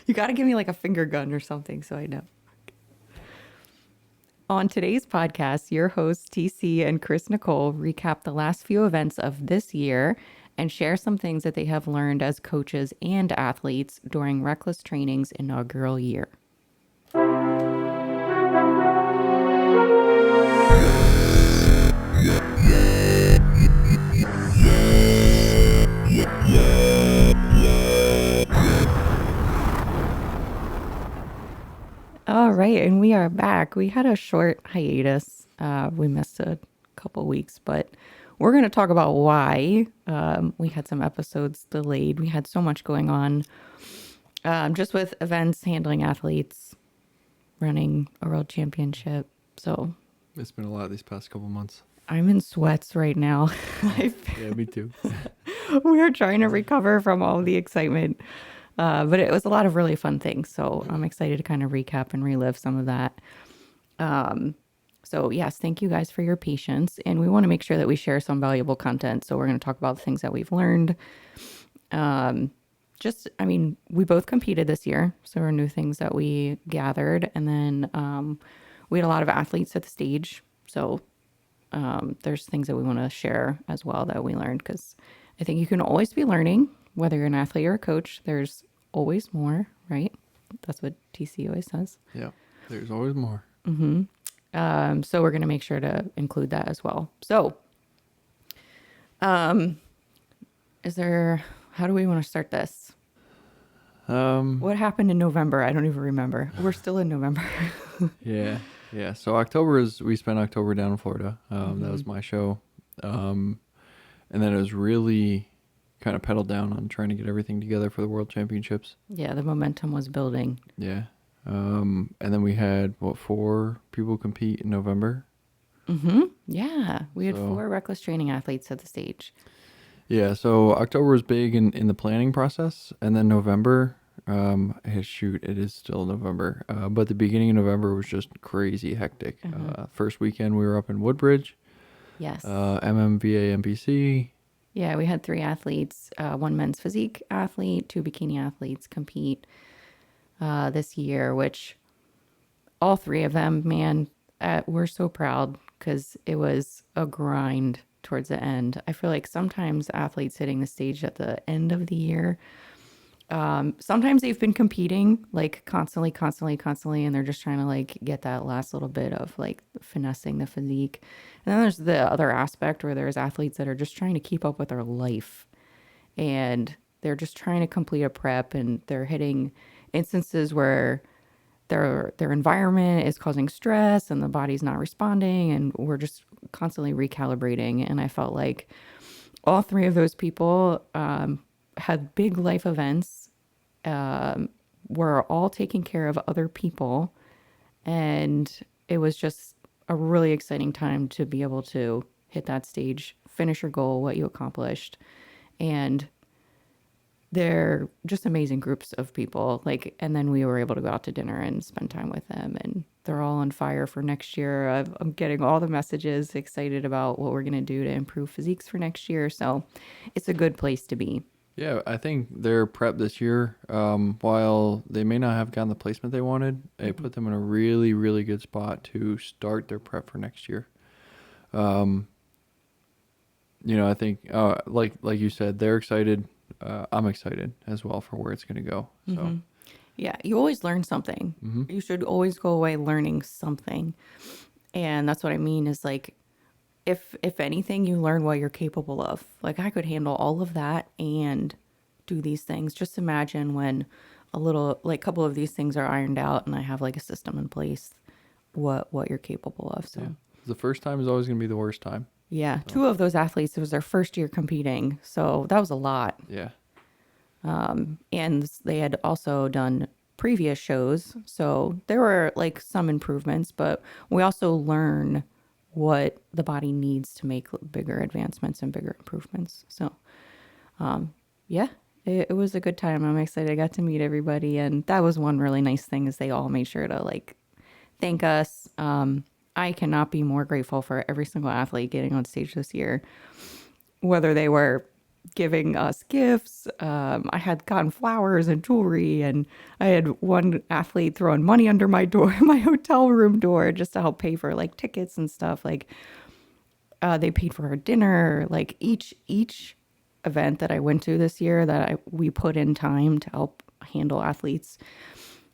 You got to give me like a finger gun or something so I know. On today's podcast, your hosts TC and Chris Nicole recap the last few events of this year and share some things that they have learned as coaches and athletes during Reckless Training's inaugural year. All right, and we are back. We had a short hiatus. We missed a couple weeks, but we're going to talk about why we had some episodes delayed. We had so much going on, just with events, handling athletes, running a world championship. So It's been a lot these past couple months. I'm in sweats right now. Yeah, me too. We're trying to recover from all the excitement. But it was a lot of really fun things. So I'm excited to kind of recap and relive some of that. So yes, thank you guys for your patience. And we want to make sure that we share some valuable content. So we're going to talk about the things that we've learned. We both competed this year. So there were new things that we gathered. And then we had a lot of athletes at the stage. So there's things that we want to share as well that we learned, because I think you can always be learning, whether you're an athlete or a coach. There's always more, right? That's what TC always says. Yeah, there's always more. So we're going to make sure to include that as well. So, how do we want to start this? What happened in November? I don't even remember. We're still in November. Yeah. So we spent October down in Florida. That was my show. And then it was really kind of pedaled down on trying to get everything together for the World Championships. Yeah, the momentum was building. Yeah. And then we had, 4 people compete in November? Yeah, we had 4 reckless training athletes at the stage. Yeah, so October was big in the planning process, and then November, it is still November, but the beginning of November was just crazy hectic. First weekend we were up in Woodbridge. Yes. MMVA MPC. Yeah, we had 3 athletes, 1 men's physique athlete, 2 bikini athletes compete this year, which all 3 of them, man, we're so proud because it was a grind towards the end. I feel like sometimes athletes hitting the stage at the end of the year, sometimes they've been competing like constantly, and they're just trying to like get that last little bit of like finessing the physique. And then there's the other aspect where there's athletes that are just trying to keep up with their life, and they're just trying to complete a prep, and they're hitting instances where their environment is causing stress and the body's not responding, and we're just constantly recalibrating. And I felt like all 3 of those people had big life events, were all taking care of other people, and it was just a really exciting time to be able to hit that stage, finish your goal, what you accomplished. And they're just amazing groups of people. And then we were able to go out to dinner and spend time with them, and they're all on fire for next year. I'm getting all the messages, excited about what we're going to do to improve physiques for next year. So it's a good place to be. Yeah, I think their prep this year, while they may not have gotten the placement they wanted, it put them in a really, really good spot to start their prep for next year. I think, like you said, they're excited. I'm excited as well for where it's going to go. So, Yeah, you always learn something. You should always go away learning something. And that's what I mean is like, if anything, you learn what you're capable of. Like I could handle all of that and do these things. Just imagine when couple of these things are ironed out and I have like a system in place, what you're capable of. So the first time is always going to be the worst time. Yeah, 2 of those athletes, it was their first year competing. So that was a lot. Yeah. And they had also done previous shows. So there were like some improvements, but we also learn what the body needs to make bigger advancements and bigger improvements. So, it was a good time. I'm excited. I got to meet everybody. And that was one really nice thing is they all made sure to like thank us. I cannot be more grateful for every single athlete getting on stage this year, whether they were giving us gifts. I had gotten flowers and jewelry, and I had one athlete throwing money under my door, my hotel room door, just to help pay for like tickets and stuff. Like they paid for her dinner. Like each event that I went to this year that we put in time to help handle athletes,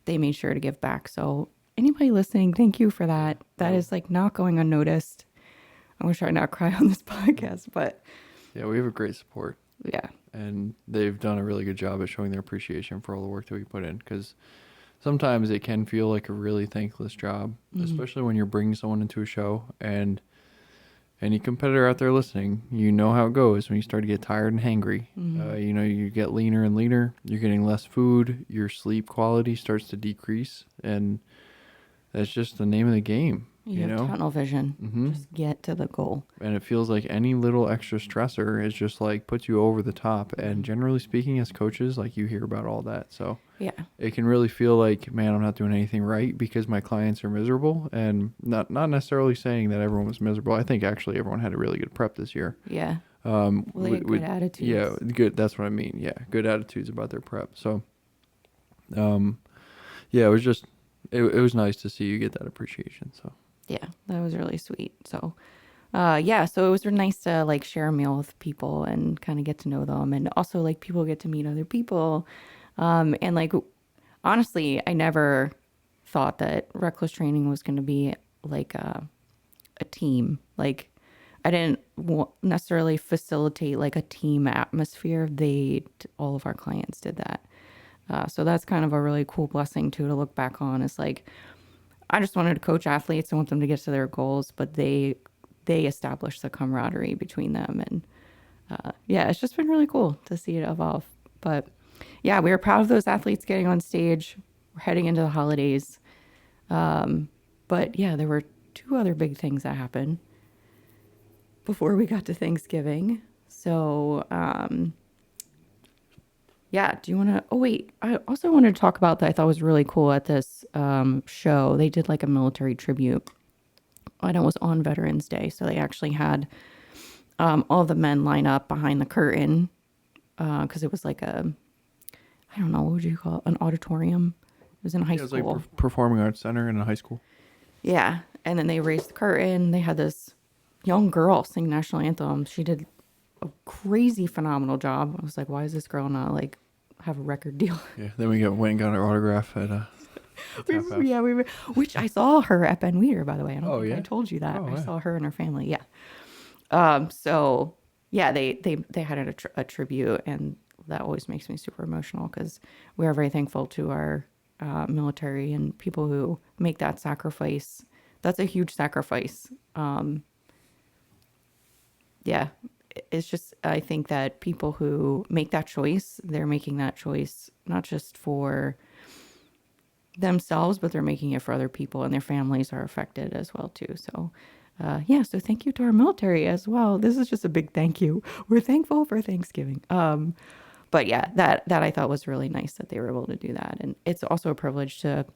they made sure to give back. So anybody listening, thank you for that. That is like not going unnoticed. I'm gonna try not cry on this podcast, but Yeah, we have a great support, yeah. and they've done a really good job at showing their appreciation for all the work that we put in. Because sometimes it can feel like a really thankless job, especially when you're bringing someone into a show. And any competitor out there listening, you know how it goes when you start to get tired and hangry. You know, you get leaner and leaner. You're getting less food. Your sleep quality starts to decrease, and that's just the name of the game. You You have know, tunnel vision. Just get to the goal. and it feels like any little extra stressor is just like puts you over the top. And generally speaking, as coaches, like you hear about all that, so Yeah. it can really feel like, man, I'm not doing anything right because my clients are miserable. And not necessarily saying that everyone was miserable. I think actually everyone had a really good prep this year. Yeah. Well, they had good attitudes. Yeah, good. That's what I mean. Yeah, good attitudes about their prep. So, yeah, it was just it was nice to see you get that appreciation. So. Yeah, that was really sweet. So, yeah, so it was really nice to like share a meal with people and kind of get to know them, and also like people get to meet other people. And like honestly, I never thought that reckless training was going to be like a team. Like I didn't necessarily facilitate like a team atmosphere. All of our clients did that. So that's kind of a really cool blessing too to look back on. Is like I just wanted to coach athletes. I want them to get to their goals, but they established the camaraderie between them, and yeah, it's just been really cool to see it evolve. But yeah, we were proud of those athletes getting on stage. We're heading into the holidays, but yeah, there were two other big things that happened before we got to Thanksgiving. So yeah, do you want to? Oh, wait. I also wanted to talk about that I thought was really cool at this show. They did like a military tribute, and it was on Veterans Day. So they actually had all the men line up behind the curtain because it was like I don't know, what would you call it? An auditorium. It was in high Yeah, it was like school. performing arts center in a high school. Yeah. And then they raised the curtain. They had this young girl sing national anthem. She did a crazy phenomenal job. I was like, why is this girl not like have a record deal? Yeah. Then we went and got our autograph at Tap House. Yeah, which I saw her at Ben Weider, by the way. I don't Oh, think I yeah? told you that. Oh, I yeah. saw her and her family. Yeah. So yeah, they had a tribute, and that always makes me super emotional because we are very thankful to our military and people who make that sacrifice. That's a huge sacrifice. Yeah, it's just I think that people who make that choice, they're making that choice not just for themselves, but they're making it for other people, and their families are affected as well too. So yeah, so thank you to our military as well. This is just a big thank you. We're thankful for Thanksgiving. But yeah, that I thought was really nice that they were able to do that, and it's also a privilege to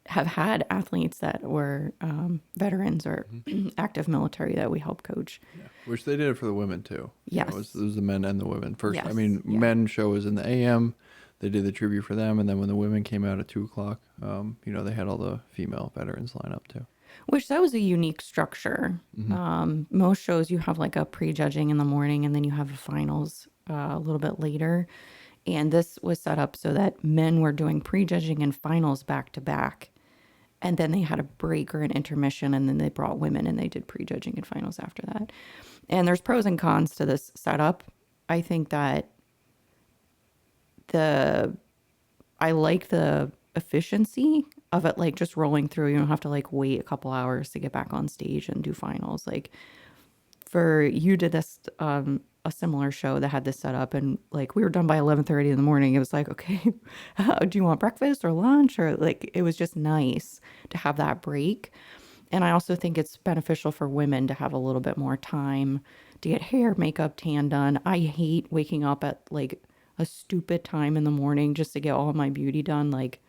have had athletes that were veterans or active military that we help coach. Yeah. Which they did it for the women too. You know, Yes. it was the men and the women first. I Yes, mean, yeah. men show was in the AM. They did the tribute for them, and then when the women came out at 2:00, you know, they had all the female veterans line up too. Which that was a unique structure. Most shows you have like a prejudging in the morning, and then you have the finals a little bit later. And this was set up so that men were doing prejudging and finals back to back. And then they had a break or an intermission, and then they brought women and they did prejudging and finals after that. And there's pros and cons to this setup. I think that I like the efficiency of it, like just rolling through. You don't have to like wait a couple hours to get back on stage and do finals. Like you did this a similar show that had this set up, and like we were done by 11:30 in the morning. It was like, okay, do you want breakfast or lunch? Or like it was just nice to have that break. And I also think it's beneficial for women to have a little bit more time to get hair, makeup, tan done. I hate waking up at like a stupid time in the morning just to get all my beauty done. Like,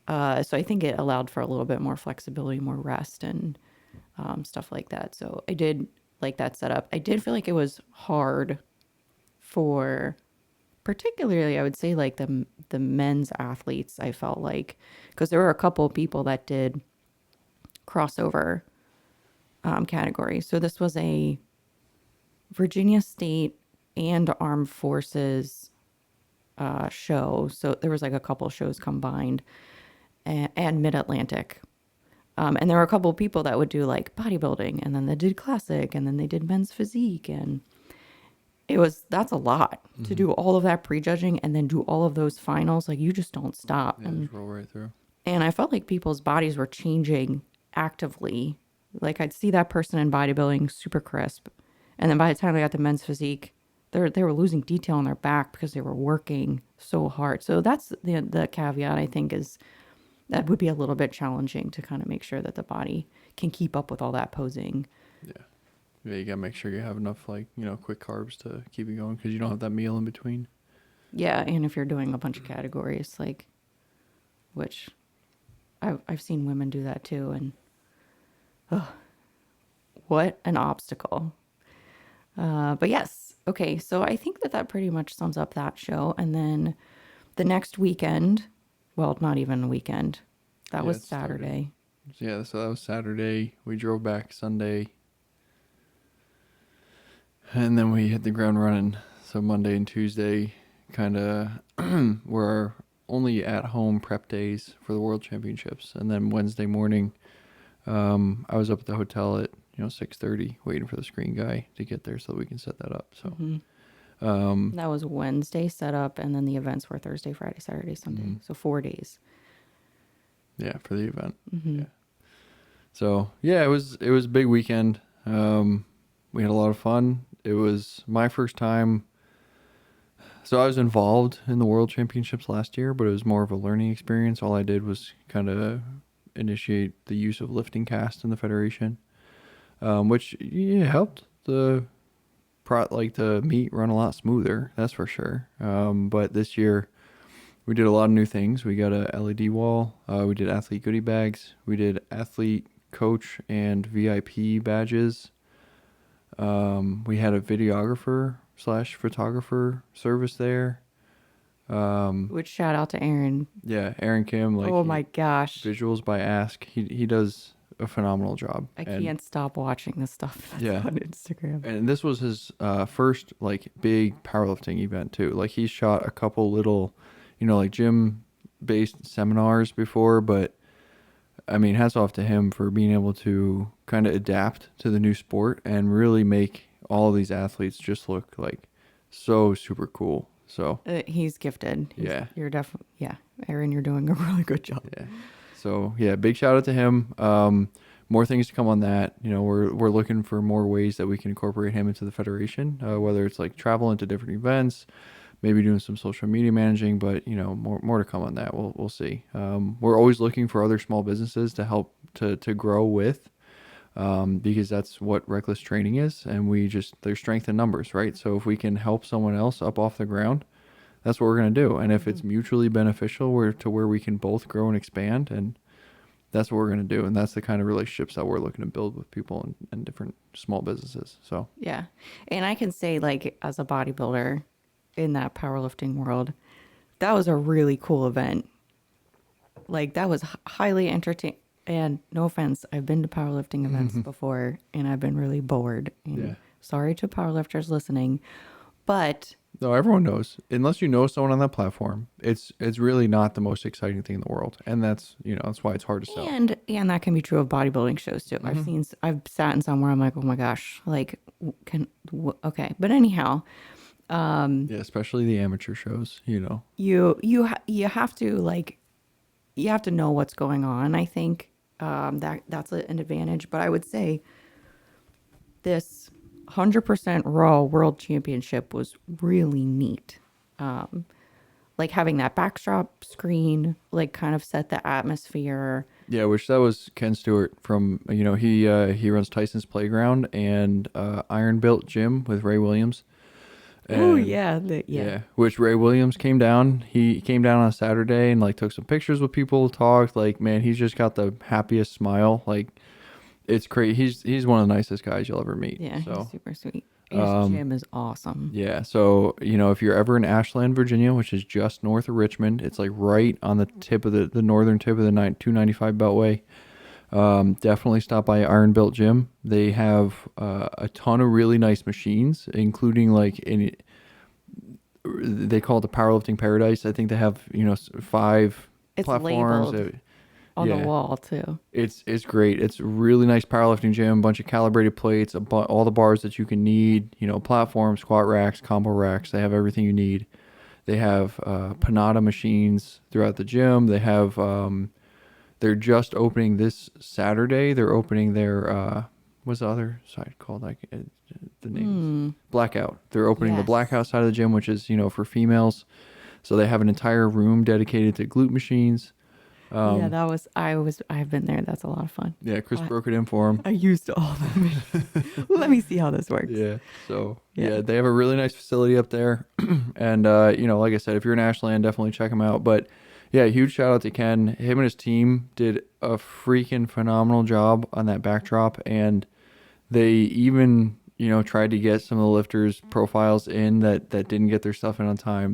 so I think it allowed for a little bit more flexibility, more rest, and stuff like that. So I did like that setup. I did feel like it was hard for particularly, I would say, like the men's athletes. I felt like, because there were a couple of people that did crossover categories. So this was a Virginia State and Armed Forces show. So there was like a couple shows combined, and Mid Atlantic. And there were a couple of people that would do like bodybuilding, and then they did classic, and then they did men's physique, and that's a lot to do all of that prejudging and then do all of those finals. Like, you just don't stop. Yeah, just roll right through. And I felt like people's bodies were changing actively. Like, I'd see that person in bodybuilding super crisp, and then by the time they got to men's physique, they were losing detail on their back because they were working so hard. So that's the caveat, I think, is that would be a little bit challenging to kind of make sure that the body can keep up with all that posing. Yeah. Yeah, you gotta make sure you have enough, like, quick carbs to keep you going, because you don't have that meal in between. Yeah, and if you're doing a bunch of categories, like, which I've seen women do that too, and what an obstacle. But yes, okay, so I think that pretty much sums up that show. And then the next weekend, well, not even a weekend, that was it started. Saturday. Yeah, so that was Saturday. We drove back Sunday, and then we hit the ground running. So Monday and Tuesday kind of were our only at-home prep days for the World Championships. And then Wednesday morning, I was up at the hotel at 6:30 waiting for the screen guy to get there so that we can set that up. So That was Wednesday set up, and then the events were Thursday, Friday, Saturday, Sunday. So 4 days. yeah, for the event. Yeah. So yeah, it was a big weekend. We had a lot of fun. It was my first time. So I was involved in the World Championships last year, but it was more of a learning experience. All I did was kind of initiate the use of lifting cast in the federation, which helped the meet run a lot smoother. That's for sure. But this year we did a lot of new things. We got a LED wall. We did athlete goodie bags. We did athlete, coach, and VIP badges. We had a videographer / photographer service there. Which, shout out to Aaron. Yeah, Aaron Kim. Oh my gosh. Visuals by Ask. He does a phenomenal job. I can't stop watching this stuff that's on Instagram. And this was his first big powerlifting event too. Like, he's shot a couple little, gym based seminars before, but I mean, hats off to him for being able to kind of adapt to the new sport and really make all these athletes just look like so super cool. So he's gifted. You're definitely, Aaron, you're doing a really good job. Yeah. So yeah, big shout out to him. More things to come on that. We're looking for more ways that we can incorporate him into the federation, whether it's like travel into different events, maybe doing some social media managing, but more to come on that. We'll see. We're always looking for other small businesses to help to grow with, because that's what reckless training is, and there's strength in numbers, right? So if we can help someone else up off the ground, that's what we're gonna do. And if it's mutually beneficial, where we can both grow and expand, and that's what we're gonna do. And that's the kind of relationships that we're looking to build with people and different small businesses. So yeah, and I can say, like, as a bodybuilder in that powerlifting world, that was a really cool event. Like, that was highly entertaining. And no offense, I've been to powerlifting events before, and I've been really bored. And sorry to powerlifters listening, but no, everyone knows. Unless you know someone on that platform, it's really not the most exciting thing in the world, and that's that's why it's hard to sell. And that can be true of bodybuilding shows too. I've sat in some where I'm like, oh my gosh, like, okay. But anyhow, especially the amateur shows. You have to know what's going on. I think that's an advantage. But I would say this 100% Raw World Championship was really neat. Like, having that backdrop screen, like, kind of set the atmosphere. Yeah, which that was Ken Stewart from, he runs Tyson's Playground and Iron Built Gym with Ray Williams. Oh yeah, which Ray Williams came down. He came down on Saturday and took some pictures with people, talked. Like, man, he's just got the happiest smile. Like, it's great. He's one of the nicest guys you'll ever meet. Yeah, so he's super sweet. His gym is awesome. Yeah, so if you're ever in Ashland, Virginia, which is just north of Richmond, it's like right on the tip of the northern tip of the 295 Beltway. Definitely stop by Iron Built Gym. They have a ton of really nice machines, including they call it the powerlifting paradise. I think they have 5 It's platforms. labeled on the Yeah, wall too. it's great. It's a really nice powerlifting gym. Bunch of calibrated plates, all the bars that you can need. Platforms, squat racks, combo racks. They have everything you need. They have Panada machines throughout the gym. They have. They're just opening this Saturday. They're opening their what's the other side called? The names Blackout. They're opening the Yes. Blackout side of the gym, which is for females. So they have an entire room dedicated to glute machines. Yeah, I've been there. That's a lot of fun. Yeah, Chris broke it in for him. I used all of them. Let me see how this works. Yeah. So Yeah. they have a really nice facility up there, and like I said, if you're in Ashland, definitely check them out. But yeah, huge shout out to Ken. Him and his team did a freaking phenomenal job on that backdrop, and they even tried to get some of the lifters' profiles in that didn't get their stuff in on time.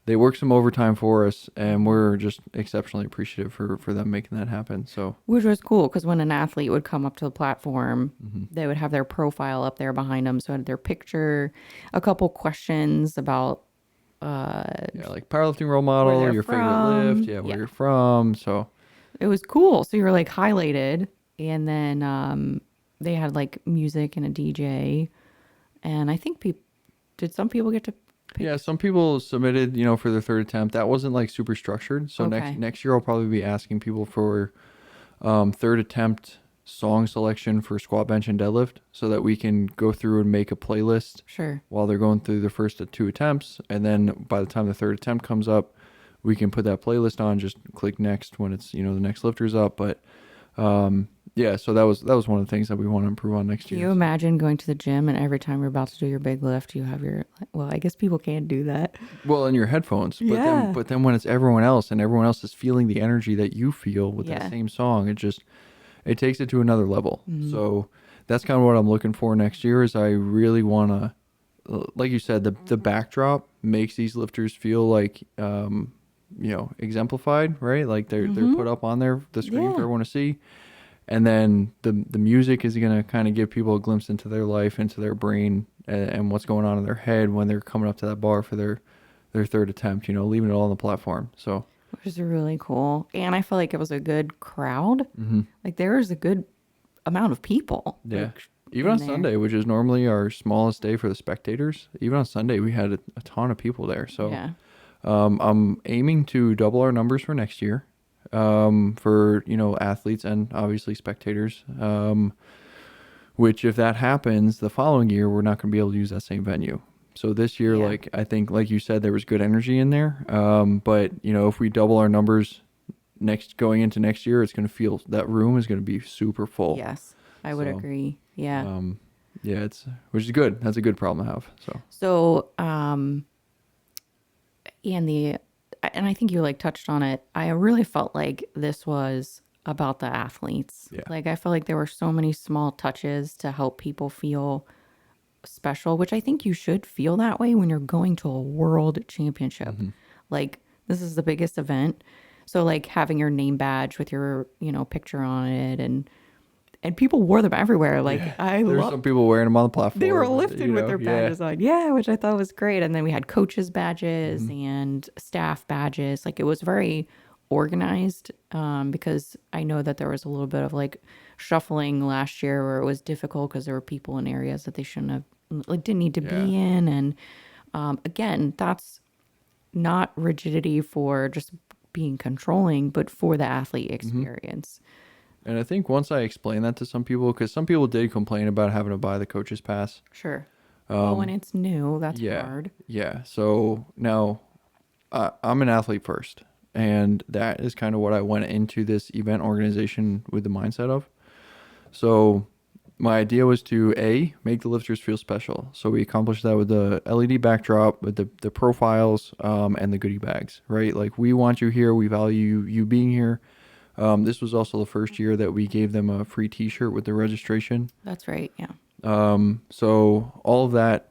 They worked some overtime for us, and we're just exceptionally appreciative for them making that happen. So, Which was cool because when an athlete would come up to the platform, they would have their profile up there behind them. So their picture, a couple questions about yeah, like powerlifting role model, they're your favorite from. lift, where Yeah. you're from. So, It was cool. So you were like highlighted, and then they had like music and a DJ, and I think did some people get to pick? yeah, some people submitted, for their third attempt. That wasn't like super structured. So Okay. next year I'll probably be asking people for third attempt song selection for squat, bench, and deadlift, so that we can go through and make a playlist Sure. while they're going through the first 2 attempts, and then by the time the third attempt comes up, we can put that playlist on. Just click next when it's the next lifter's up. But yeah, so that was one of the things that we want to improve on next Can year. you imagine going to the gym and every time you're about to do your big lift, you have your, well, I guess people can't do that. Well, in your headphones, but Yeah. then when it's everyone else and everyone else is feeling the energy that you feel with that Yeah. same song, it takes it to another level. So that's kind of what I'm looking for next year. Is I really want to, like you said, the backdrop makes these lifters feel like exemplified, right? Like they're put up on the screen for Yeah. everyone to see. And then the music is going to kind of give people a glimpse into their life, into their brain, and what's going on in their head when they're coming up to that bar for their third attempt, leaving it all on the platform. So, Which is really cool. And I feel like it was a good crowd. Like there was a good amount of people. yeah. like, Even in on there. Sunday, which is normally our smallest day for the spectators, even on Sunday, we had a ton of people there. So, Yeah. I'm aiming to double our numbers for next year, for athletes and obviously spectators. Which, if that happens, the following year we're not going to be able to use that same venue. So this year, Yeah. like I think, like you said, there was good energy in there. But if we double our numbers going into next year, it's going to feel that room is going to be super full. Yes, I would So, agree. Yeah. Yeah, which is good. That's a good problem to have. So. So, and I think you like touched on it. I really felt like this was about the athletes. Yeah. Like I felt like there were so many small touches to help people feel special, which I think you should feel that way when you're going to a world championship. Like this is the biggest event. So like having your name badge with your, picture on it and people wore them everywhere. Like There's some people wearing them on the platform. they were lifted with their badges on. Yeah, which I thought was great. And then we had coaches badges and staff badges. Like it was very organized because I know that there was a little bit of like shuffling last year where it was difficult because there were people in areas that they shouldn't have, like didn't need to be in. And again, that's not rigidity for just being controlling, but for the athlete experience. And I think once I explained that to some people, because some people did complain about having to buy the coach's pass. Sure. Well, when it's new, that's Yeah. hard. Yeah. So now I'm an athlete first. And that is kind of what I went into this event organization with the mindset of. So my idea was to make the lifters feel special. So we accomplished that with the LED backdrop, with the profiles, and the goodie bags, right? Like we want you here. We value you being here. This was also the first year that we gave them a free t-shirt with the registration. That's right. Yeah. So all of that,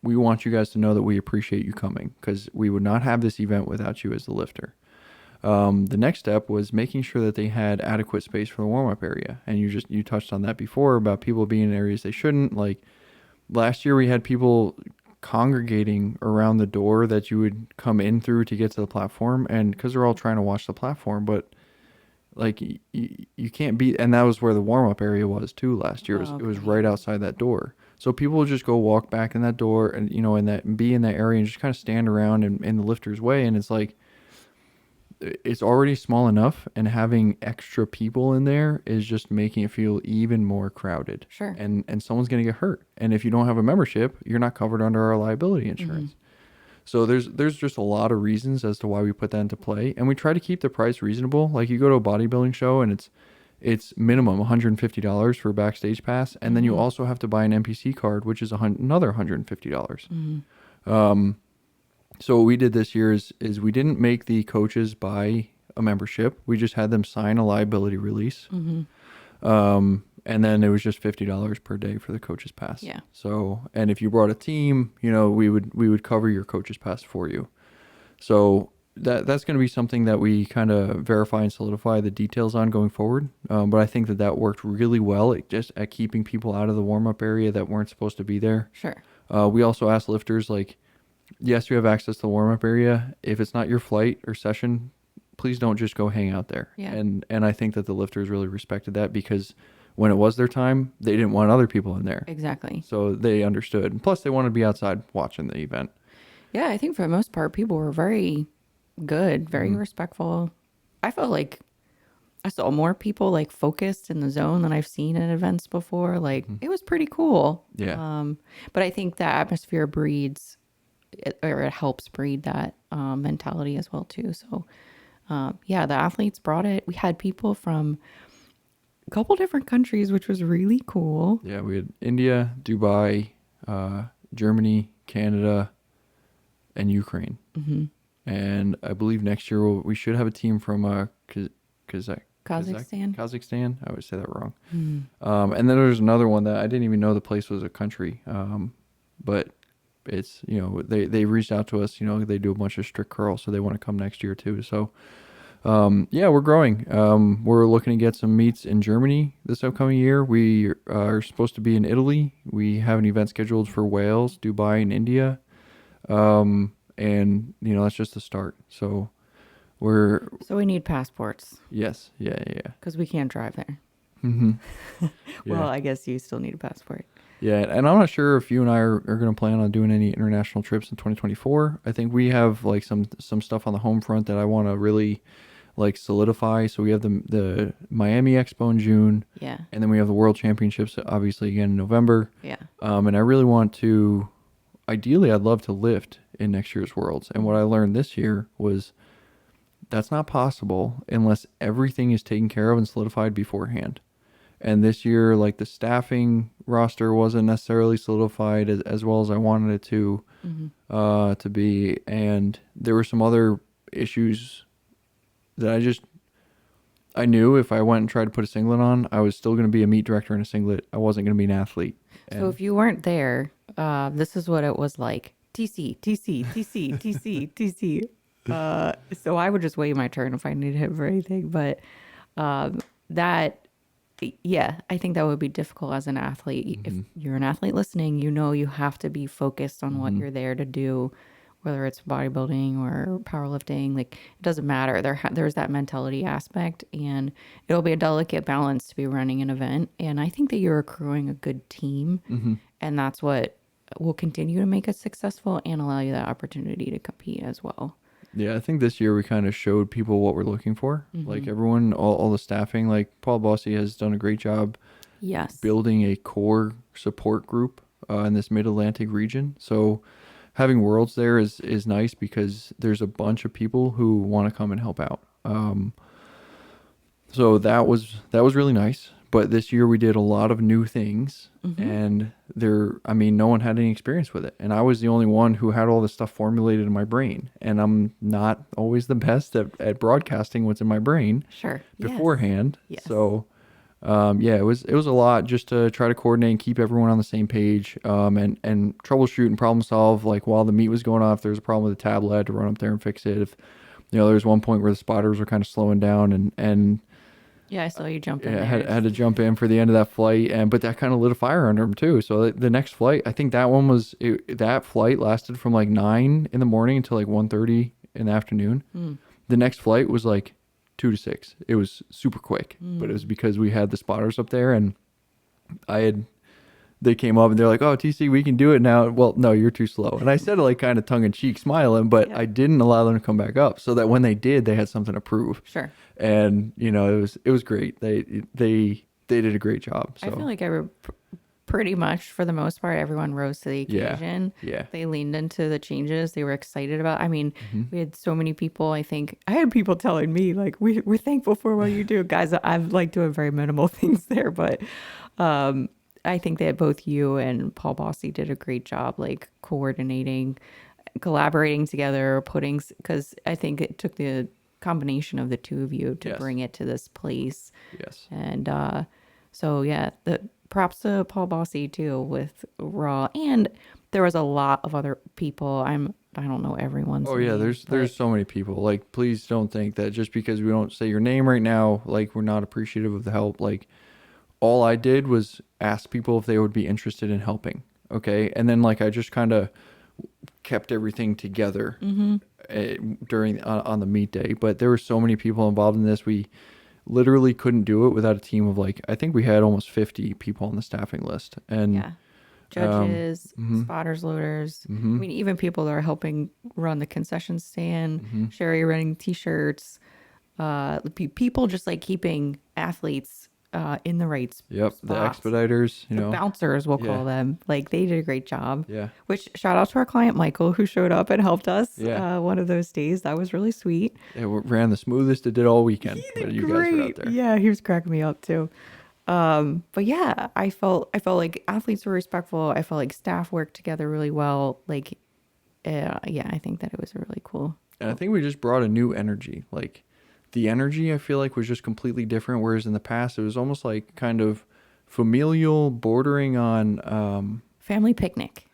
we want you guys to know that we appreciate you coming, because we would not have this event without you as the lifter. The next step was making sure that they had adequate space for the warm-up area. And you touched on that before about people being in areas they shouldn't. Like last year we had people congregating around the door that you would come in through to get to the platform, and because they're all trying to watch the platform, but like you can't be, and that was where the warm-up area was too last year. It was right outside that door. So people would just go walk back in that door and, in that, be in that area and just kind of stand around in the lifter's way. And it's like, it's already small enough, and having extra people in there is just making it feel even more crowded. Sure. And someone's going to get hurt. And if you don't have a membership, you're not covered under our liability insurance. So there's just a lot of reasons as to why we put that into play, and we try to keep the price reasonable. Like you go to a bodybuilding show and it's minimum $150 for a backstage pass, and then you also have to buy an NPC card, which is another $150. So what we did this year is we didn't make the coaches buy a membership. We just had them sign a liability release. And then it was just $50 per day for the coach's pass. Yeah. So, and if you brought a team, we would cover your coach's pass for you. So that's going to be something that we kind of verify and solidify the details on going forward. But I think that worked really well at keeping people out of the warm-up area that weren't supposed to be there. Sure. We also asked lifters, like, yes, you have access to the warm-up area. If it's not your flight or session, please don't just go hang out there. Yeah. And I think that the lifters really respected that, because when it was their time, they didn't want other people in there. Exactly. So they understood. And plus, they wanted to be outside watching the event. Yeah, I think for the most part, people were very good, very respectful. I felt like I saw more people like focused in the zone than I've seen at events before. Like it was pretty cool. Yeah. But I think the atmosphere breeds, or it helps breed that mentality as well too. So yeah, the athletes brought it. We had people from a couple different countries, which was really cool. Yeah, we had India, Dubai, Germany, Canada, and Ukraine. And I believe next year we should have a team from Kazakhstan. Kazakhstan. I always say that wrong. And then there's another one that I didn't even know the place was a country. But it's, they reached out to us. They do a bunch of strict curls, so they want to come next year too. So yeah, we're growing. We're looking to get some meets in Germany this upcoming year. We are supposed to be in Italy. We have an event scheduled for Wales, Dubai, and India. And that's just the start. So we need passports. Yes. Yeah. Because we can't drive there. Yeah. Well, I guess you still need a passport. Yeah, and I'm not sure if you and I are going to plan on doing any international trips in 2024. I think we have like some stuff on the home front that I want to really like solidify. So we have the Miami Expo in June. Yeah. And then we have the World Championships, obviously, again in November. Yeah. And I really want to, ideally, I'd love to lift in next year's Worlds. And what I learned this year was that's not possible unless everything is taken care of and solidified beforehand. And this year, like the staffing roster wasn't necessarily solidified as well as I wanted it to be. And there were some other issues that I knew if I went and tried to put a singlet on, I was still going to be a meet director in a singlet. I wasn't going to be an athlete. So if you weren't there, this is what it was like. TC, TC, TC, TC, TC. So I would just wait my turn if I needed him for anything. But yeah, I think that would be difficult as an athlete. If you're an athlete listening, you have to be focused on what you're there to do, whether it's bodybuilding or powerlifting. Like, it doesn't matter. There's that mentality aspect, and it'll be a delicate balance to be running an event. And I think that you're accruing a good team, and that's what will continue to make us successful and allow you that opportunity to compete as well. Yeah, I think this year we kind of showed people what we're looking for. Like everyone, all the staffing, like Paul Bossy has done a great job building a core support group in this mid-Atlantic region. So having Worlds there is nice because there's a bunch of people who want to come and help out. So that was really nice. But this year we did a lot of new things, and no one had any experience with it. And I was the only one who had all this stuff formulated in my brain. And I'm not always the best at broadcasting what's in my brain Sure. beforehand. Yes. So Yeah, it was a lot just to try to coordinate and keep everyone on the same page, and troubleshoot and problem solve. Like while the meet was going on, if there's a problem with the tablet, I had to run up there and fix it. If there was one point where the spotters were kind of slowing down, and Yeah, I saw you jump in yeah, there. had to jump in for the end of that flight, but that kind of lit a fire under him too. So the next flight, I think that one was that flight lasted from like 9 in the morning until like 1:30 in the afternoon. Mm. The next flight was like 2 to 6. It was super quick, but it Mm. was because we had the spotters up there, and I had they came up and they're like, "Oh, TC, we can do it now." Well, no, you're too slow. And I said it like kind of tongue in cheek, smiling, but Yeah. I didn't allow them to come back up so that when they did, they had something to prove. Sure. And it was great. They did a great job. I feel So like pretty much for the most part, everyone rose to the yeah, occasion. yeah, They leaned into the changes. They were excited about. I mean, hmm we had so many people. I think I had people telling me like, we're thankful for what you do, guys. I've like doing very minimal things there, but um, I think that both you and Paul Bossy did a great job, like coordinating, collaborating together, because I think it took the combination of the two of you to yes, bring it to this place. yes. And so yeah, the props to Paul Bossy too with Raw, and there was a lot of other people. I don't know everyone's Oh yeah, name, there's but so many people. Like, please don't think that just because we don't say your name right now, like we're not appreciative of the help. Like, all I did was ask people if they would be interested in helping. Okay, and then like I just kind of kept everything together mm-hmm. during on the meet day. But there were so many people involved in this. We literally couldn't do it without a team of like I think we had almost 50 people on the staffing list. And Yeah, um, judges, mhm, spotters, loaders. I mhm, mean, even people that are helping run the concession stand, mhm. Sherry running t-shirts, people just like keeping athletes in the right Yep, the spots. expediters. The bouncers, we'll Yeah, call them. Like they did a great job. yeah, Which shout out to our client Michael who showed up and helped us yeah. one of those days. That was really sweet. Ran the smoothest it did all He weekend when did you guys were out great. there. Yeah, he was cracking me up too. But yeah, I felt like athletes were respectful. I felt like staff worked together really well. Like, yeah, I think that it was a really cool. And I Cool. think we just brought a new energy. Like the energy I feel like was just completely different. Whereas in the past it was almost like kind of familial, bordering on Family picnic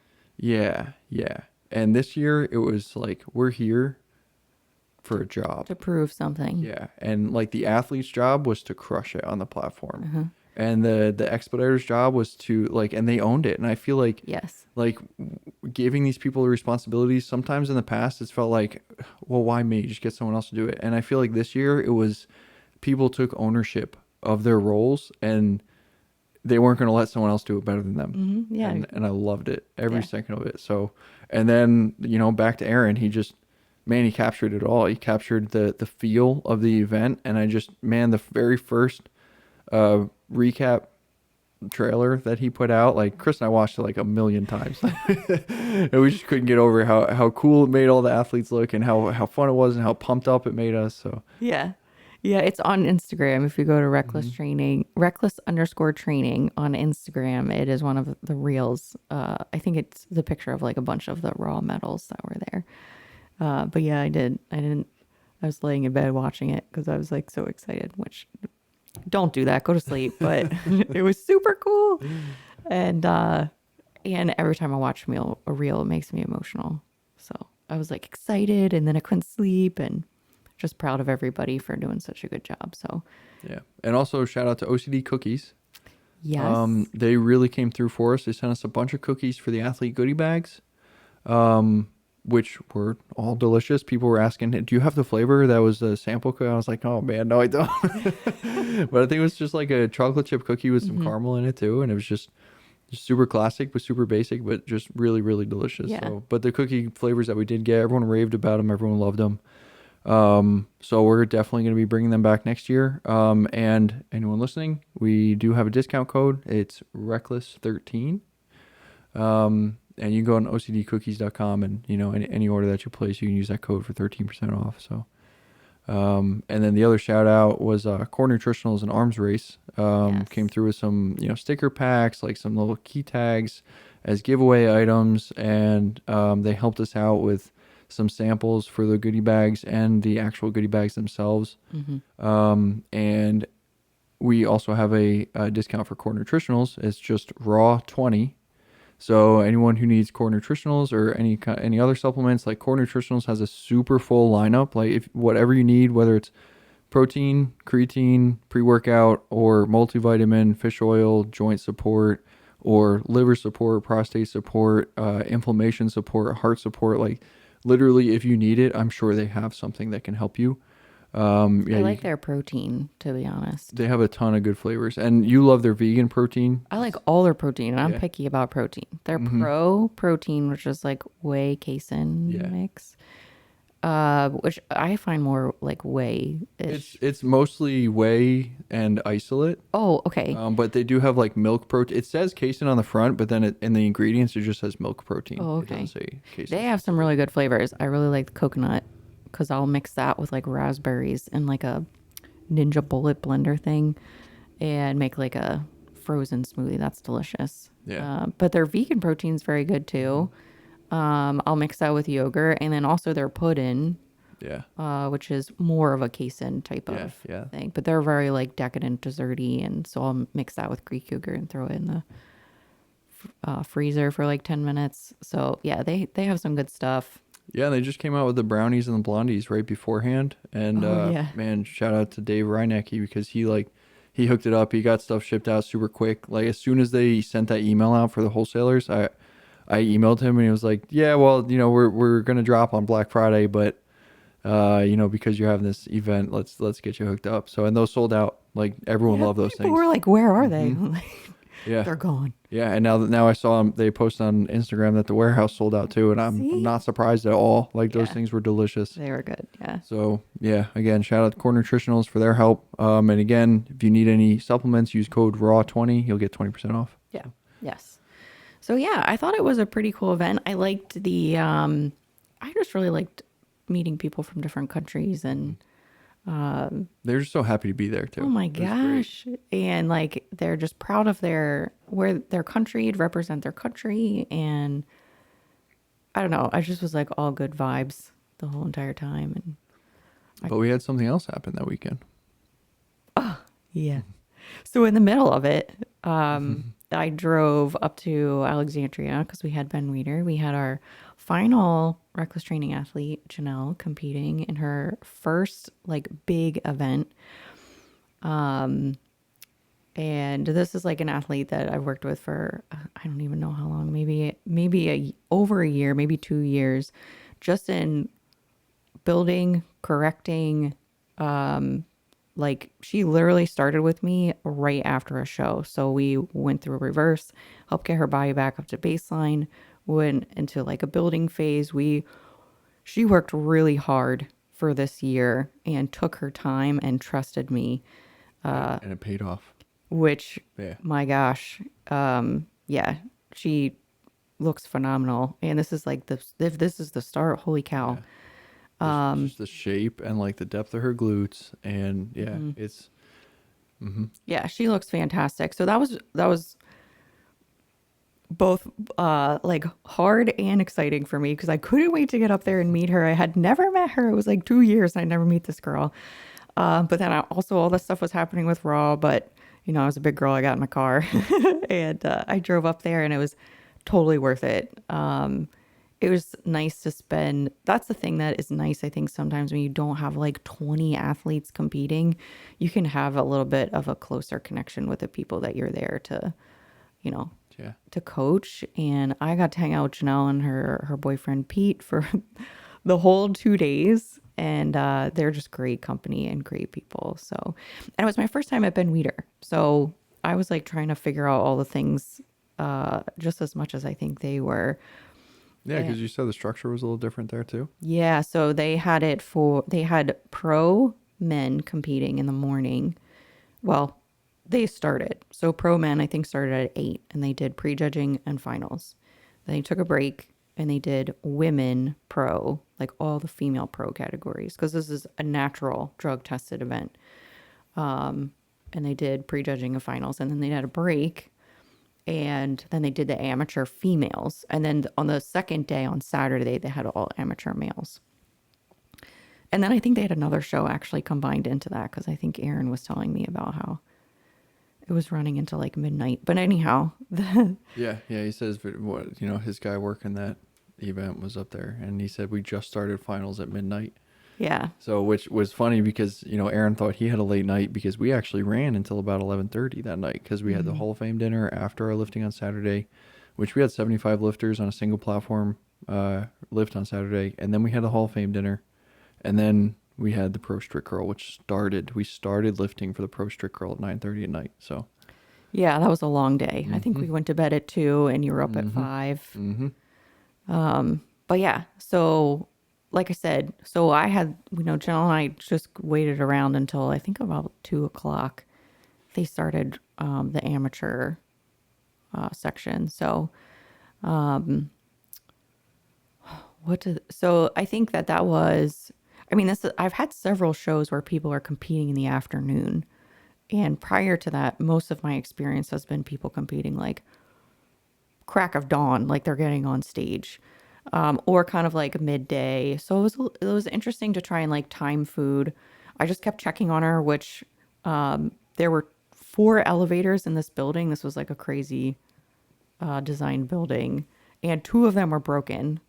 yeah, yeah. And this year it was like we're here for a job. to prove something. Yeah. And like the athlete's job was to crush it on the platform. Uh-huh. And the expediter's job was to like and they owned it. And I feel Yes. like giving these people the responsibilities sometimes in the past it's felt like well why me just get someone else to do it and I feel like this year it was people took ownership of their roles and they weren't going to let someone else do it better than them Yeah. and I loved it every Yeah. second of it. So and then back to Aaron, he just man he captured it all. He captured the feel of the event and I just man the very first recap trailer that he put out, like Chris and I watched it like a million times and we just couldn't get over how cool it made all the athletes look and how fun it was and how pumped up it made us. So Yeah. Yeah, it's on Instagram. If you go to mhm. reckless_training on Instagram, it is one of the reels. I think it's the picture of like a bunch of the raw medals that were there. But yeah, I was laying in bed watching it because I was like so excited, which don't do that, go to sleep. But it was super cool. And every time I watch a reel, it makes me emotional. So I was like excited and then I couldn't sleep and just proud of everybody for doing such a good job. So Yeah, and also shout out to OCD Cookies. yes. They really came through for us. They sent us a bunch of cookies for the athlete goodie bags, um, which were all delicious. People were asking, "Do you have the flavor that was a sample cookie?" I was like, "Oh man, no, I don't." But I think it was just like a chocolate chip cookie with some Hmm. caramel in it too, and it was just super classic, but super basic, but just really, really delicious. Yeah. So, but the cookie flavors that we did get, everyone raved about them. Everyone loved them. So we're definitely going to be bringing them back next year. And anyone listening, we do have a discount code. It's Reckless13. And you can go on ocdcookies.com and, any order that you place, you can use that code for 13% off. So, and then the other shout out was, Core Nutritionals and Arms Race, Yes. came through with some, sticker packs, like some little key tags as giveaway items. And, they helped us out with some samples for the goodie bags and the actual goodie bags themselves. Hmm. And we also have a discount for core nutritionals. It's just raw 20. So anyone who needs core nutritionals or any other supplements, like core nutritionals has a super full lineup. Like if whatever you need, whether it's protein, creatine, pre-workout, or multivitamin, fish oil, joint support, or liver support, prostate support, inflammation support, heart support. Like literally, if you need it, I'm sure they have something that can help you. Yeah, I like their protein, to be honest. they have a ton of good flavors, and you love their vegan protein. I like all their protein, and I'm Yeah. picky about protein. Their Mm-hmm. pro protein, which is like whey casein Yeah. mix, which I find more like whey ish. It's mostly whey and isolate. Oh, okay. But they do have like milk protein. It says casein on the front, but then in the ingredients it just says milk protein. Oh, It doesn't okay. say casein. They have some really good flavors. I really like the coconut because I'll mix that with like raspberries and like a Ninja Bullet blender thing and make like a frozen smoothie. That's delicious. Yeah. But their vegan protein's very good too. I'll mix that with yogurt and then also their pudding, Yeah. which is more of a casein type Yeah. of Yeah. thing. But they're very like decadent, desserty, and so I'll mix that with Greek yogurt and throw it in the freezer for like 10 minutes. So yeah, they have some good stuff. Yeah, they just came out with the brownies and the blondies right beforehand. And Oh, yeah. man, shout out to Dave Reinecke because he hooked it up. He got stuff shipped out super quick. Like as soon as they sent that email out for the wholesalers, I emailed him and he was like, "Yeah, well, we're gonna drop on Black Friday, but because you're having this event, let's get you hooked up." So and those sold out. Like everyone Yeah, loved those people things. were like, "Where are they?" I'm like, Yeah. they're gone. Yeah, and now I saw them. They posted on Instagram that the warehouse sold out too, and I'm See? not surprised at all. Like those Yeah. things were delicious. They were good. Yeah. So yeah, again, shout out to Core Nutritionals for their help. And again, if you need any supplements, use code RAW20. You'll get 20% off. Yeah. Yes. So yeah, I thought it was a pretty cool event. I liked I just really liked meeting people from different countries and They're just so happy to be there too. oh my It was great. gosh. And like they're just proud of their country, to represent their country, and I don't know, I just was like all good vibes the whole entire time. And But we had something else happen that weekend. yeah. So in the middle of it, I drove up to Alexandria because we had Ben Weider. We had our final reckless training athlete, Janelle, competing in her first like big event. And this is like an athlete that I've worked with for I don't even know how long, over a year, maybe 2 years, just in building, correcting. Like she literally started with me right after a show. So we went through a reverse, helped get her body back up to baseline, went into like a building phase. She worked really hard for this year and took her time and trusted me, And it paid off. which Yeah. my gosh, yeah, she looks phenomenal. And this is like if this is the start, holy cow. Just the shape and like the depth of her glutes, and yeah, it's Yeah, she looks fantastic. So that was both like hard and exciting for me because I couldn't wait to get up there and meet her. I had never met her. It was like 2 years I'd never meet this girl. But then also all this stuff was happening with Raw, but I was a big girl. I got in my car and I drove up there and it was totally worth it. It was nice to spend. That's the thing that is nice, I think, sometimes when you don't have like 20 athletes competing, you can have a little bit of a closer connection with the people that you're there to, yeah. to coach. And I got to hang out with Janelle and her boyfriend Pete for the whole 2 days. And they're just great company and great people. So, and it was my first time at Ben Weider. So I was like trying to figure out all the things just as much as I think they were. Yeah, because you said the structure was a little different there too. Yeah, so they had pro men competing in the morning. Well, they started. So pro men I think started at 8 and they did prejudging and finals. Then they took a break and they did women pro, like all the female pro categories because this is a natural drug tested event. And they did prejudging and finals and then they had a break. And then they did the amateur females. And then on the second day, on Saturday, they had all amateur males. And then I think they had another show actually combined into that because I think Aaron was telling me about how it was running into like midnight. But anyhow, the, Yeah, yeah. He says what his guy working that event was up there, and he said we just started finals at midnight. yeah. So which was funny because Aaron thought he had a late night because we actually ran until about 11:30 that night because we had the Mhm. Hall of Fame dinner after our lifting on Saturday, which we had 75 lifters on a single platform lift on Saturday, and then we had the Hall of Fame dinner, and then we had the Pro Strict Curl, which we started lifting for the Pro Strict Curl at 9:30 at night. So. Yeah, that was a long day. I think Mhm. we went to bed at 2 and you were up at Mhm. 5. Mhm. But yeah, so like I said, so I had, Jill and I just waited around until I think about 2 o'clock. They started the amateur section. So so I think that was, I mean, I've had several shows where people are competing in the afternoon. And prior to that, most of my experience has been people competing like crack of dawn, like they're getting on stage, or kind of like midday. So it was interesting to try and like time food. I just kept checking on her, which there were 4 elevators in this building. This was like a crazy designed building, and 2 of them were broken.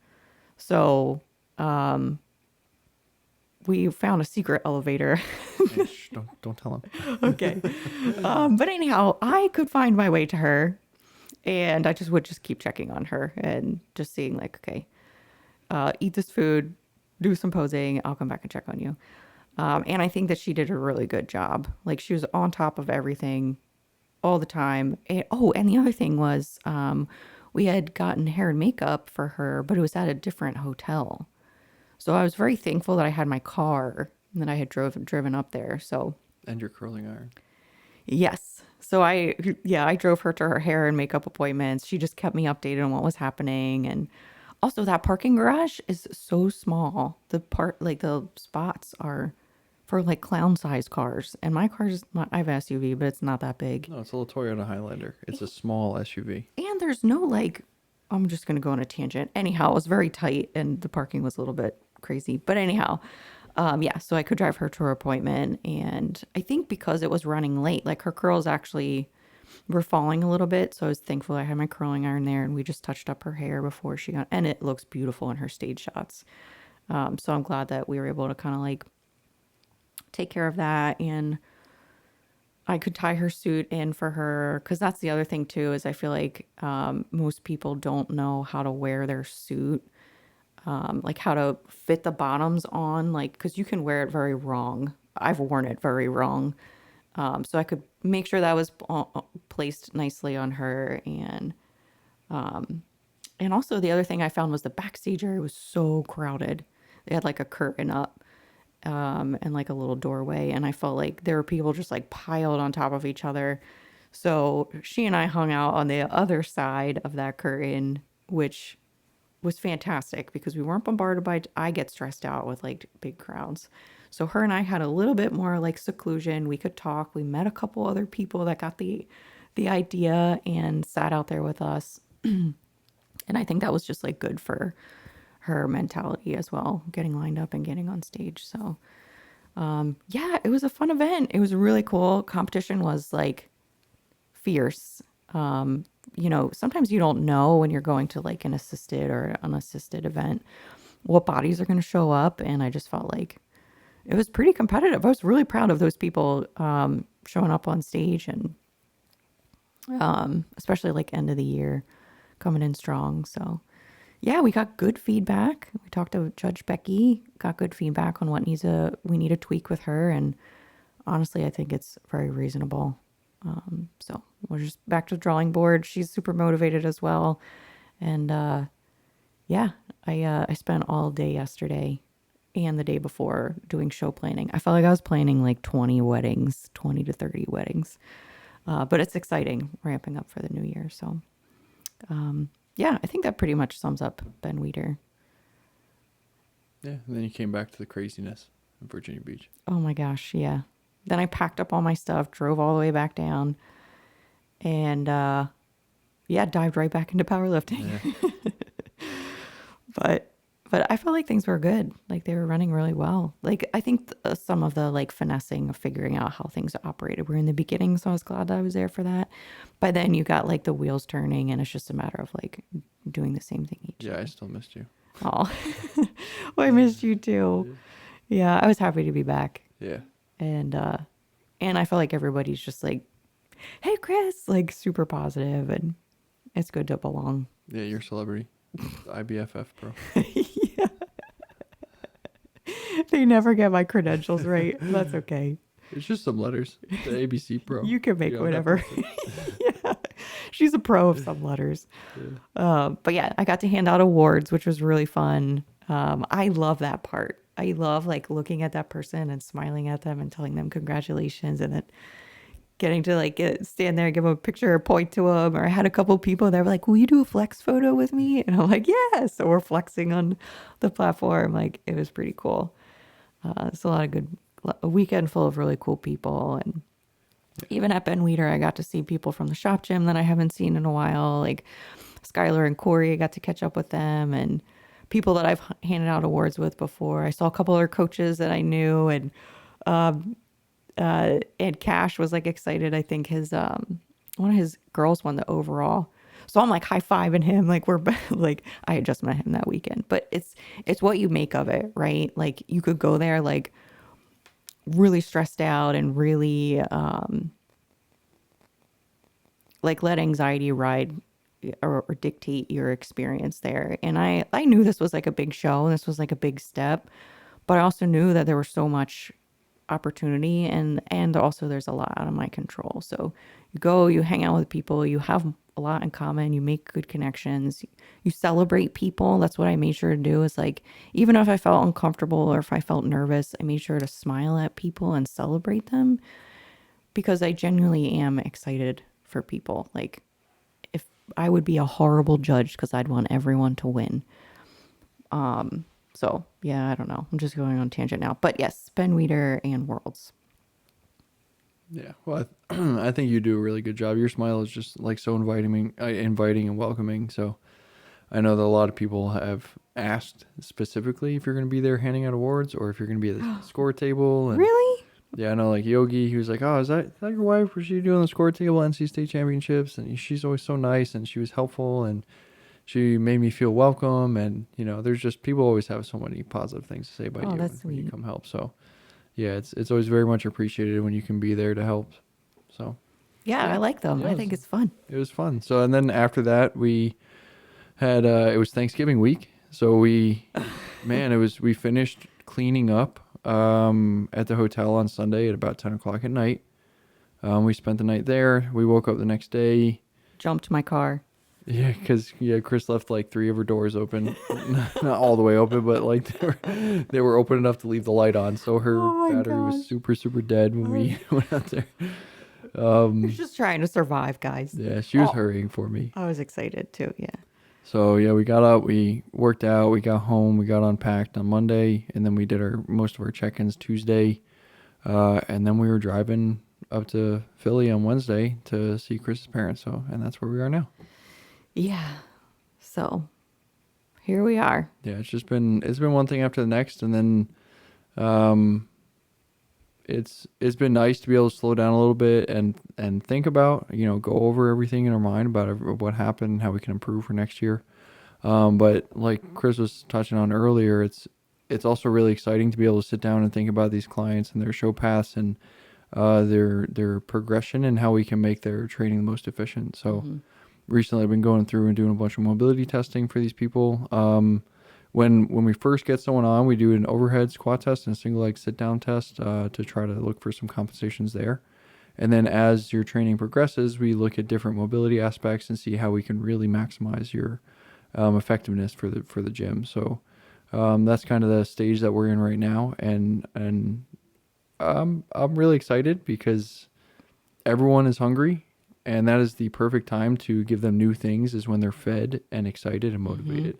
So we found a secret elevator. Hey, shh, don't tell him. Okay. But anyhow, I could find my way to her, and I just would just keep checking on her and just seeing like, okay, eat this food, do some posing. I'll come back and check on you. And I think that she did a really good job. Like she was on top of everything all the time. And the other thing was, we had gotten hair and makeup for her, but it was at a different hotel. So I was very thankful that I had my car and that I had driven up there. So And your curling iron. yes. So I drove her to her hair and makeup appointments. She just kept me updated on what was happening. And also that parking garage is so small. Like the spots are for like clown size cars. And my car's not, I have an SUV, but it's not that big. No, it's a little Toyota Highlander. It's a small SUV. And there's no like, I'm just going to go on a tangent. Anyhow, it was very tight and the parking was a little bit crazy. But anyhow, yeah, so I could drive her to her appointment. And I think because it was running late, like her curls actually were falling a little bit. So I was thankful I had my curling iron there and we just touched up her hair before she got, and it looks beautiful in her stage shots. So I'm glad that we were able to kind of like take care of that. And I could tie her suit in for her because that's the other thing too is I feel like most people don't know how to wear their suit, like how to fit the bottoms on, like because you can wear it very wrong. I've worn it very wrong, so I could make sure that was placed nicely on her, and also the other thing I found was the backstage area was so crowded. They had like a curtain up, and like a little doorway. And I felt like there were people just like piled on top of each other. So she and I hung out on the other side of that curtain, which was fantastic because we weren't bombarded by, I get stressed out with like big crowds. So her and I had a little bit more like seclusion. We could talk. We met a couple other people that got the idea and sat out there with us. And I think that was just like good for her mentality as well, getting lined up and getting on stage. So yeah, it was a fun event. It was really cool. Competition was like fierce. Sometimes you don't know when you're going to like an assisted or unassisted event what bodies are going to show up. And I just felt like it was pretty competitive. I was really proud of those people showing up on stage and especially like end of the year coming in strong. So yeah, we got good feedback. We talked to Judge Becky, got good feedback on what we need to tweak with her, and honestly, I think it's very reasonable. So we're just back to the drawing board. She's super motivated as well, and yeah, I spent all day yesterday and the day before doing show planning. I felt like I was planning like 20 to 30 weddings, but it's exciting ramping up for the new year. So yeah, I think that pretty much sums up Ben Weider. Yeah, and then you came back to the craziness in Virginia Beach. Oh my gosh, yeah. Then I packed up all my stuff, drove all the way back down, and yeah, dived right back into powerlifting. Yeah. But But I felt like things were good. Like they were running really well. Like I think some of the like finessing of figuring out how things operated were in the beginning. So I was glad that I was there for that. By then you got like the wheels turning and it's just a matter of like doing the same thing each Yeah, I day. still missed you. Oh, well, I missed you too. Yeah, I was happy to be back. Yeah. And, uh, and I felt like everybody's just like, hey, Chris, like super positive and it's good to belong. Yeah, you're a celebrity. IBFF, bro. Yeah. They never get my credentials right. That's okay. It's just some letters. The ABC pro. You can make That whatever. part's it. Yeah. She's a pro of some letters. Yeah. But yeah, I got to hand out awards, which was really fun. I love that part. I love like looking at that person and smiling at them and telling them congratulations and then getting to like stand there and give them a picture or point to them. Or I had a couple people that were like, will you do a flex photo with me? And I'm like, yeah. So we're flexing on the platform. Like it was pretty cool. It's a lot of a weekend full of really cool people. And even at Ben Weider, I got to see people from the shop gym that I haven't seen in a while. Like Skylar and Corey, I got to catch up with them and people that I've handed out awards with before. I saw a couple other coaches that I knew and Cash was like excited. I think his one of his girls won the overall. So I'm like high fiving him. Like we're like I had just met him that weekend. But it's what you make of it, right? Like you could go there like really stressed out and really like let anxiety ride or dictate your experience there. And I knew this was like a big show and this was like a big step, but I also knew that there was so much opportunity and also there's a lot out of my control. So you go, you hang out with people, you have a lot in common, you make good connections, you celebrate people. That's what I made sure to do is like even if I felt uncomfortable or if I felt nervous, I made sure to smile at people and celebrate them because I genuinely am excited for people. Like if I would be a horrible judge because I'd want everyone to win. So yeah, I don't know. I'm just going on a tangent now. But yes, Ben Weider and Worlds. Yeah. Well, I think you do a really good job. Your smile is just like so inviting and welcoming. So I know that a lot of people have asked specifically if you're going to be there handing out awards or if you're going to be at the score table. And Really? yeah, I know like Yogi, he was like, oh, is that your wife? Was she doing the score table NC State Championships? And she's always so nice and she was helpful and she made me feel welcome. And, there's just people always have so many positive things to say about Oh, you that's when you sweet. come help. So yeah, it's always very much appreciated when you can be there to help. So Yeah, I yeah, like them. yeah, I think it's fun. it was fun. So and then after that we had it was Thanksgiving week. So we finished cleaning up at the hotel on Sunday at about 10 o'clock at night. We spent the night there. We woke up the next day. Jumped my car. Yeah, because Chris left like 3 of her doors open, not all the way open, but like they were open enough to leave the light on. So her Oh my battery was gosh. super super dead when we went out there. You're just trying to survive, guys. Yeah, she was Oh, hurrying for me. I was excited too. Yeah. So yeah, we got up, we worked out, we got home, we got unpacked on Monday, and then we did most of our check-ins Tuesday, and then we were driving up to Philly on Wednesday to see Chris's parents. So and that's where we are now. Yeah. So here we are. Yeah, it's been one thing after the next, and then it's been nice to be able to slow down a little bit and think about go over everything in our mind about what happened and how we can improve for next year. But like Chris was touching on earlier, it's also really exciting to be able to sit down and think about these clients and their show paths and their progression and how we can make their training the most efficient. So recently I've been going through and doing a bunch of mobility testing for these people. When we first get someone on, we do an overhead squat test and a single leg sit down test to try to look for some compensations there. And then as your training progresses, we look at different mobility aspects and see how we can really maximize your effectiveness for the gym. So that's kind of the stage that we're in right now, and I'm really excited because everyone is hungry, and that is the perfect time to give them new things is when they're fed and excited and motivated.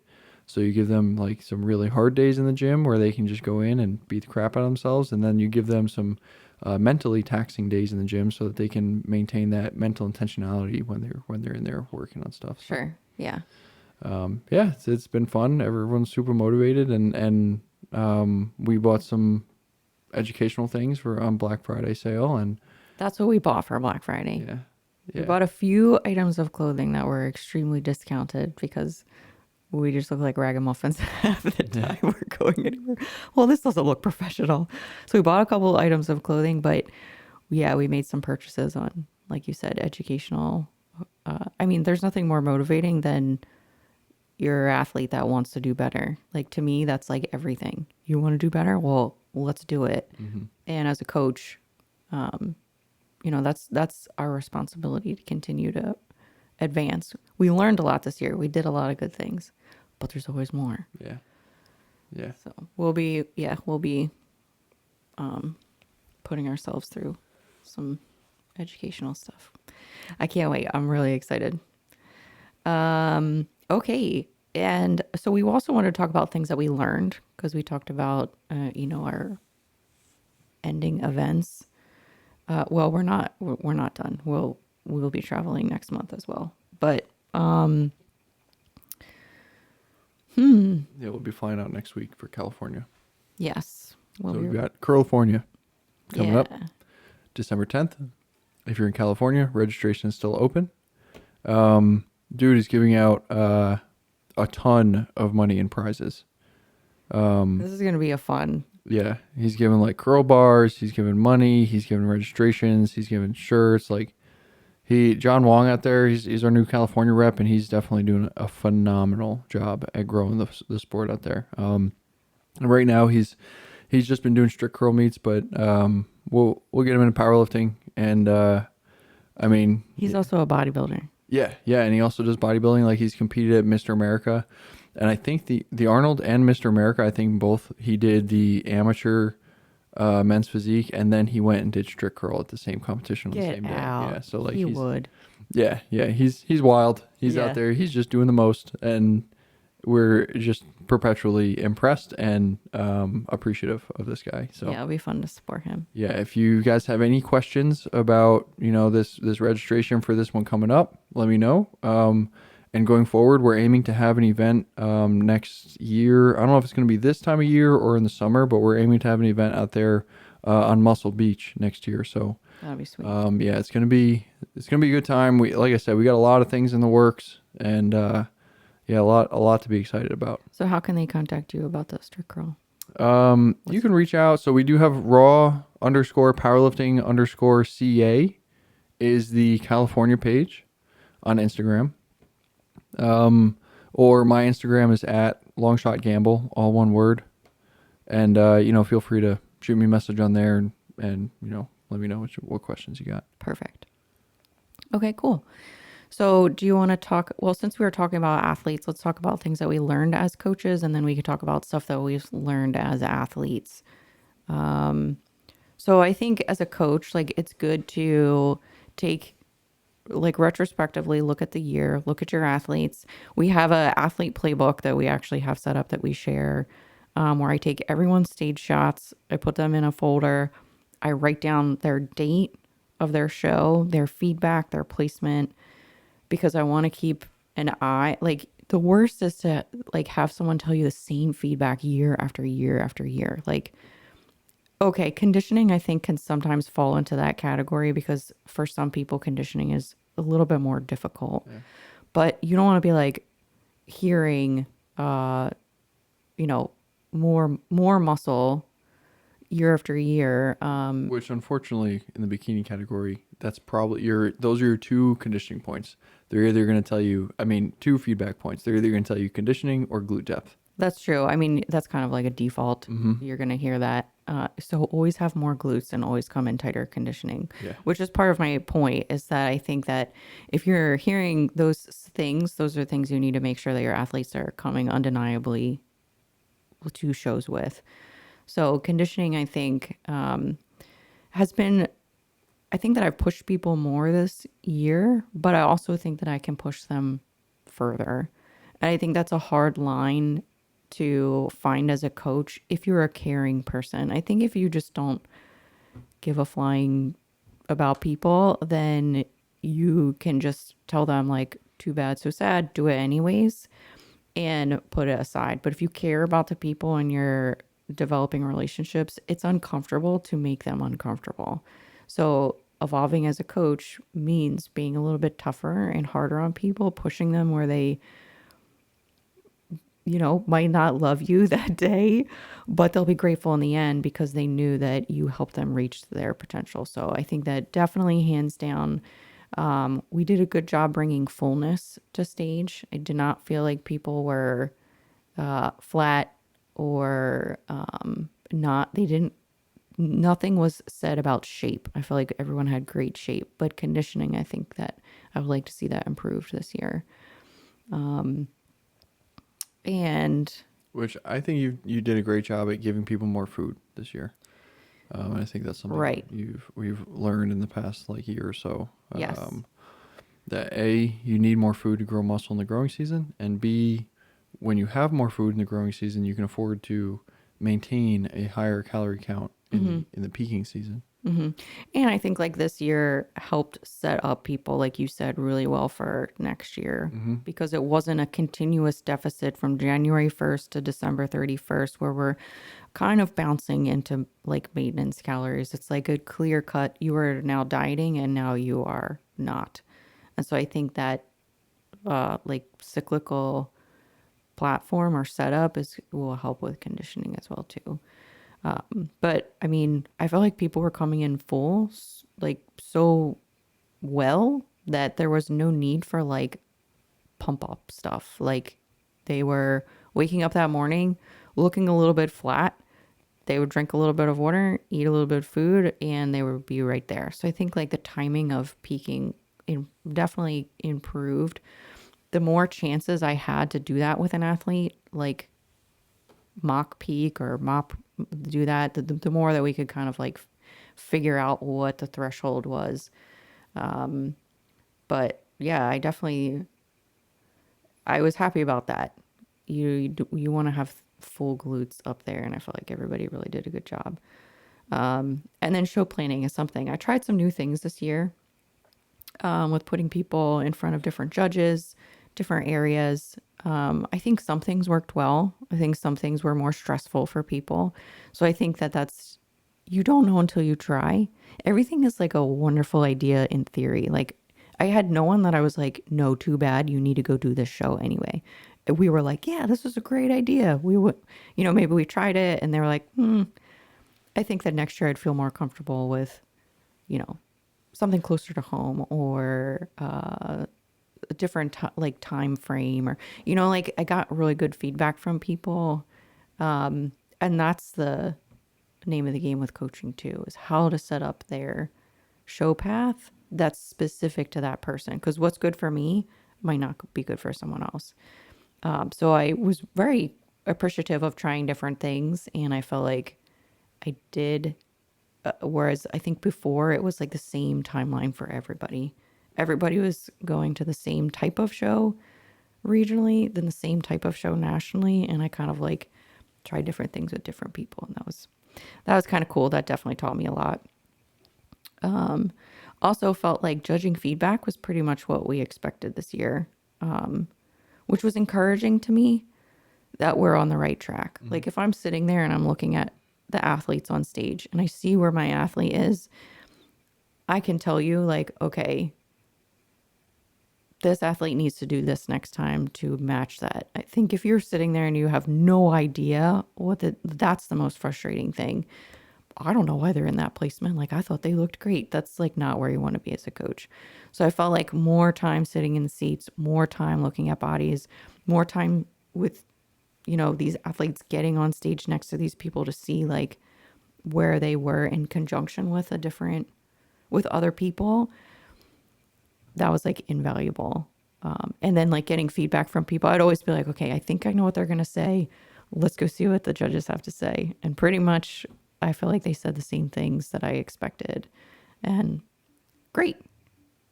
So you give them like some really hard days in the gym where they can just go in and beat the crap out of themselves, and then you give them some mentally taxing days in the gym so that they can maintain that mental intentionality when they're in there working on stuff. So, Sure. Yeah. Yeah, it's been fun. Everyone's super motivated, and we bought some educational things for on Black Friday sale, and That's what we bought for Black Friday. yeah, We yeah, bought a few items of clothing that were extremely discounted because we just look like ragamuffins half the yeah, time we're going anywhere. Well, this doesn't look professional. So we bought a couple items of clothing, but yeah, we made some purchases on, like you said, educational. I mean, there's nothing more motivating than your athlete that wants to do better. Like to me, that's like everything. You want to do better? Well, let's do it. hmm And as a coach, that's our responsibility to continue to advance. We learned a lot this year. We did a lot of good things, but there's always more. yeah, yeah. So we'll be putting ourselves through some educational stuff. I can't wait. I'm really excited. Okay. And so we also want to talk about things that we learned because we talked about, our ending events. Well, we're not done. We'll be traveling next month as well. But Yeah, we'll be flying out next week for California. yes, we'll So be. we've got California coming Yeah. up December 10th. If you're in California, registration is still open. Dude is giving out a ton of money in prizes. This is gonna be a fun. Yeah, he's giving like curl bars, he's giving money, he's giving registrations, he's giving shirts. Like John Wong out there, he's our new California rep, and he's definitely doing a phenomenal job at growing the sport out there. And right now he's just been doing strict curl meets, but we'll get him into powerlifting, and I mean, He's also a bodybuilder. yeah, and he also does bodybuilding. Like he's competed at Mr. America, and I think the Arnold and Mr. America, I think both he did the amateur men's physique, and then he went and did strict curl at the same competition on the Get same day. out. Yeah, so like He would. he's wild. He's Yeah. out there. He's just doing the most, and we're just perpetually impressed and appreciative of this guy. So Yeah, it'll be fun to support him. yeah, if you guys have any questions about this registration for this one coming up, let me know. And going forward, we're aiming to have an event next year. I don't know if it's going to be this time of year or in the summer, but we're aiming to have an event out there on Muscle Beach next year. So That'd be sweet. yeah, it's gonna be a good time. Like I said, we got a lot of things in the works, and yeah, a lot to be excited about. So how can they contact you about the strict curl? You can reach out. So we do have raw underscore powerlifting underscore CA is the California page on Instagram. Or my Instagram is at longshotgamble, all one word. And, feel free to shoot me a message on there and let me know what questions you got. Perfect. Okay, cool. So do you want to talk? Well, since we were talking about athletes, let's talk about things that we learned as coaches, and then we could talk about stuff that we've learned as athletes. So I think as a coach, like it's good to take like retrospectively look at the year, look at your athletes. We have a athlete playbook that we actually have set up that we share, where I take everyone's stage shots, I put them in a folder, I write down their date of their show, their feedback, their placement, because I want to keep an eye. Like the worst is to like have someone tell you the same feedback year after year after year. Like, okay, conditioning I think can sometimes fall into that category because for some people conditioning is a little bit more difficult. Yeah. But you don't want to be like hearing you know, more muscle year after year. Which unfortunately in the bikini category, that's probably those are your two conditioning points. They're either going to tell you, two feedback points. They're either going to tell you conditioning or glute depth. That's true. I mean, that's kind of like a default. Mm-hmm. You're going to hear that. So always have more glutes and always come in tighter conditioning, Yeah. which is part of my point is that I think that if you're hearing those things, those are things you need to make sure that your athletes are coming undeniably to shows with. So conditioning, I think, has been, I think that I've pushed people more this year, but I also think that I can push them further. And I think that's a hard line to find as a coach if you're a caring person. I think if you just don't give a flying about people, then you can just tell them like too bad, so sad, do it anyways and put it aside. But if you care about the people and you're developing relationships, it's uncomfortable to make them uncomfortable. So evolving as a coach means being a little bit tougher and harder on people, pushing them where they, might not love you that day, but they'll be grateful in the end because they knew that you helped them reach their potential. So I think that definitely hands down, we did a good job bringing fullness to stage. I did not feel like people were flat or not. They didn't. Nothing was said about shape. I feel like everyone had great shape, but conditioning, I think that I would like to see that improved this year. And Which I think you did a great job at giving people more food this year. And I think that's something right, we've learned in the past like year or so. yes, That A, you need more food to grow muscle in the growing season, and B, when you have more food in the growing season, you can afford to maintain a higher calorie count in the peaking season. and I think like this year helped set up people, like you said, really well for next year Mm-hmm. because it wasn't a continuous deficit from January 1st to December 31st where we're kind of bouncing into like maintenance calories. It's like a clear cut. You are now dieting and now you are not. And so I think that like cyclical platform or setup is will help with conditioning as well too. But I mean, I felt like people were coming in full, like so well that there was no need for like pump up stuff. Like they were waking up that morning looking a little bit flat. They would drink a little bit of water, eat a little bit of food, and they would be right there. So I think like the timing of peaking definitely improved. The more chances I had to do that with an athlete, like mock peak or mop do that, the more that we could kind of like figure out what the threshold was. But yeah, I was happy about that. You want to have full glutes up there, and I felt like everybody really did a good job. And then show planning is something I tried some new things this year, with putting people in front of different judges, different areas. I think some things worked well. I think some things were more stressful for people. So I think that you don't know until you try. Everything is like a wonderful idea in theory. Like I had no one that I was like, no, too bad. You need to go do this show anyway. We were like, yeah, this is a great idea. We would, maybe we tried it and they were like, I think that next year I'd feel more comfortable with, you know, something closer to home or a different like time frame or like I got really good feedback from people, and that's the name of the game with coaching too, is how to set up their show path that's specific to that person, because what's good for me might not be good for someone else. So I was very appreciative of trying different things, and I felt like I did. Whereas I think before it was like the same timeline for everybody. Everybody was going to the same type of show regionally, then the same type of show nationally, and I kind of like tried different things with different people, and that was kind of cool. That definitely taught me a lot. Also felt like judging feedback was pretty much what we expected this year, which was encouraging to me that we're on the right track. Mm-hmm. Like if I'm sitting there and I'm looking at the athletes on stage and I see where my athlete is, I can tell you like, okay, this athlete needs to do this next time to match that. I think if you're sitting there and you have no idea that's the most frustrating thing. I don't know why they're in that placement. Like I thought they looked great. That's like not where you want to be as a coach. So I felt like more time sitting in the seats, more time looking at bodies, more time with, these athletes getting on stage next to these people to see like where they were in conjunction with other people. That was like invaluable. And then like getting feedback from people, I'd always be like, okay, I think I know what they're going to say. Let's go see what the judges have to say. And pretty much I feel like they said the same things that I expected. And great.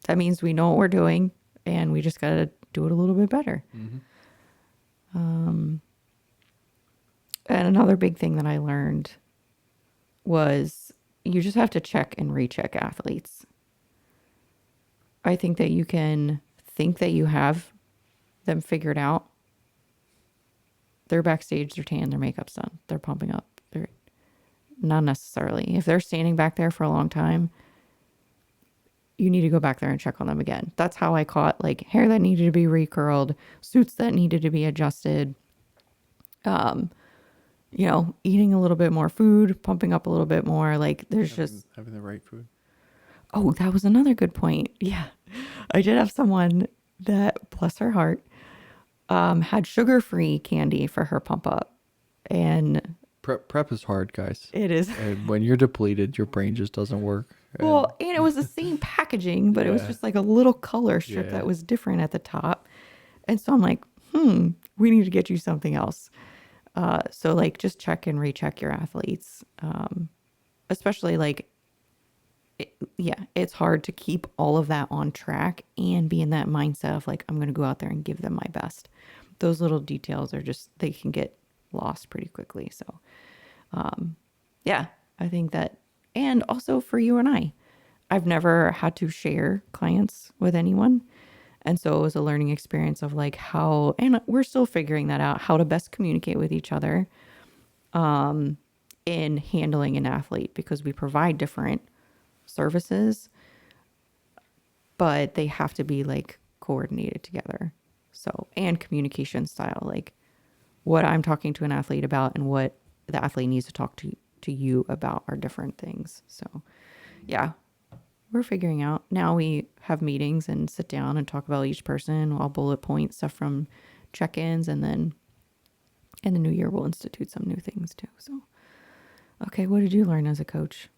That means we know what we're doing and we just got to do it a little bit better. Mm-hmm. And another big thing that I learned was you just have to check and recheck athletes. I think that you can think that you have them figured out, they're backstage, they're tan, their makeup's done, they're pumping up. They're not necessarily. If they're standing back there for a long time, you need to go back there and check on them again. That's how I caught like hair that needed to be recurled, suits that needed to be adjusted, eating a little bit more food, pumping up a little bit more. Like there's just Having the right food. Oh, that was another good point. Yeah. I did have someone that, bless her heart, had sugar-free candy for her pump up. And Prep is hard, guys. it is. And when you're depleted, your brain just doesn't work. Well, and it was the same packaging, but it was Yeah. just like a little color strip Yeah. that was different at the top. And so I'm like, we need to get you something else. So like just check and recheck your athletes. Especially like, it's hard to keep all of that on track and be in that mindset of like, I'm going to go out there and give them my best. Those little details are just, they can get lost pretty quickly. So, yeah, I think that, and also for you and I've never had to share clients with anyone. And so it was a learning experience of like how, and we're still figuring that out, how to best communicate with each other in handling an athlete, because we provide different services, but they have to be like coordinated together. So, and communication style, like what I'm talking to an athlete about and what the athlete needs to talk to you about are different things. So, yeah, we're figuring out. Now we have meetings and sit down and talk about each person. I'll bullet point stuff from check-ins, and then in the new year we'll institute some new things too. So, okay, what did you learn as a coach?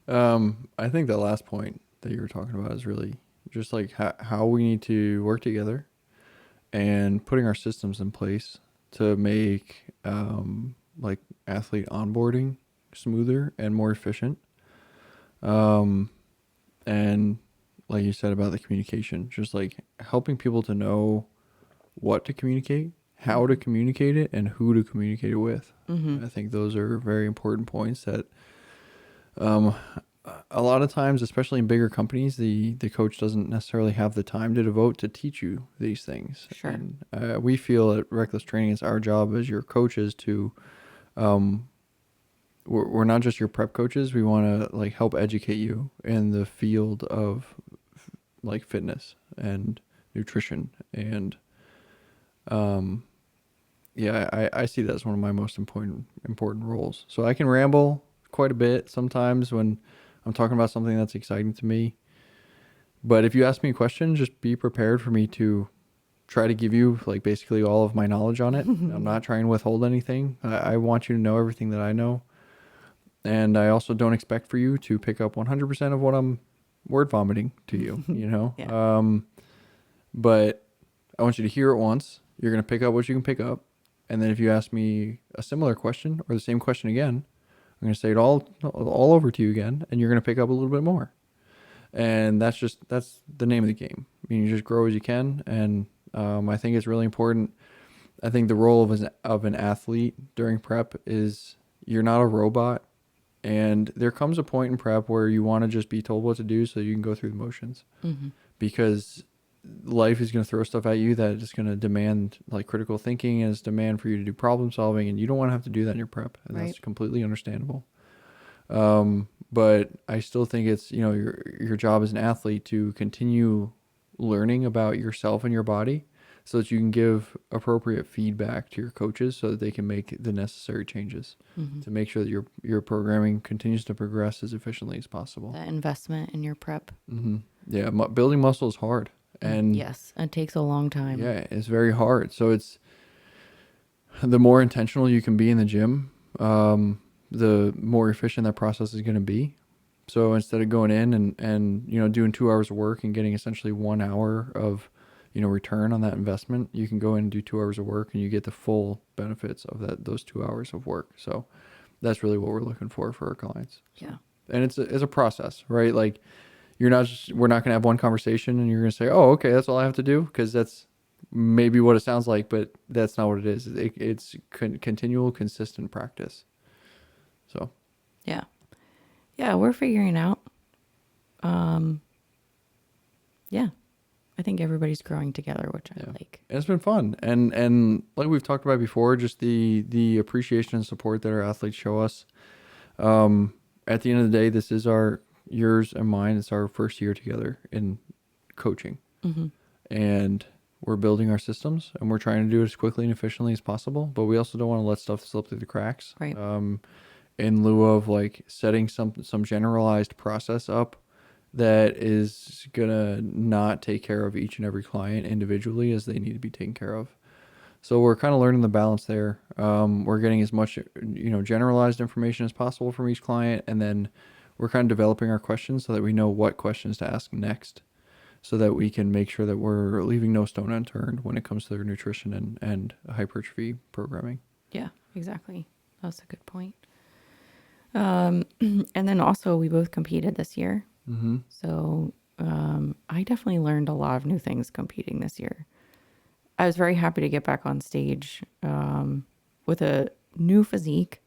I think the last point that you were talking about is really just like how we need to work together and putting our systems in place to make like athlete onboarding smoother and more efficient. And like you said about the communication, just like helping people to know what to communicate, how to communicate it, and who to communicate it with. I think those are very important points that a lot of times, especially in bigger companies, the coach doesn't necessarily have the time to devote to teach you these things. Sure. And we feel at Reckless Training, it's our job as your coaches to, we're not just your prep coaches. We want to like help educate you in the field of like fitness and nutrition. And yeah, I see that as one of my most important roles. So I can ramble quite a bit sometimes when I'm talking about something that's exciting to me. But if you ask me a question, just be prepared for me to try to give you like basically all of my knowledge on it. I'm not trying to withhold anything. I want you to know everything that I know. And I also don't expect for you to pick up 100% of what I'm word vomiting to you, you know? Yeah. But I want you to hear it once. You're going to pick up what you can pick up. And then if you ask me a similar question or the same question again, I'm going to say it all over to you again, and you're going to pick up a little bit more. And that's the name of the game. I mean, you just grow as you can. And I think it's really important. I think the role of an athlete during prep is you're not a robot. And there comes a point in prep where you want to just be told what to do so you can go through the motions. Because life is going to throw stuff at you that is going to demand like critical thinking, and it's demand for you to do problem solving, and you don't want to have to do that in your prep, and that's completely understandable. But I still think it's, you know, your job as an athlete to continue learning about yourself and your body so that you can give appropriate feedback to your coaches so that they can make the necessary changes to make sure that your programming continues to progress as efficiently as possible. That investment in your prep. Yeah, building muscle is hard. And yes, it takes a long time. Yeah, it's very hard. So it's the more intentional you can be in the gym, the more efficient that process is going to be. So instead of going in and you know doing 2 hours of work and getting essentially 1 hour of return on that investment, you can go in and do 2 hours of work and you get the full benefits of those 2 hours of work. So that's really what we're looking for our clients. So, Yeah. and it's a process, right? Like we're not going to have one conversation and you're going to say, oh, okay, that's all I have to do. Because that's maybe what it sounds like, but that's not what it is. It's continual, consistent practice. So. Yeah, we're figuring out. Yeah. I think everybody's growing together, which I Yeah. like. And it's been fun. And like we've talked about before, just the appreciation and support that our athletes show us. At the end of the day, this is yours and mine. It's our first year together in coaching. Mm-hmm. And we're building our systems and we're trying to do it as quickly and efficiently as possible, but we also don't want to let stuff slip through the cracks. Right. In lieu of like setting some generalized process up that is gonna not take care of each and every client individually as they need to be taken care of. So we're kind of learning the balance there. We're getting as much, generalized information as possible from each client, and then we're kind of developing our questions so that we know what questions to ask next, so that we can make sure that we're leaving no stone unturned when it comes to their nutrition and hypertrophy programming. Yeah, exactly. That's a good point. And then also we both competed this year. Mm-hmm. So I definitely learned a lot of new things competing this year. I was very happy to get back on stage with a new physique,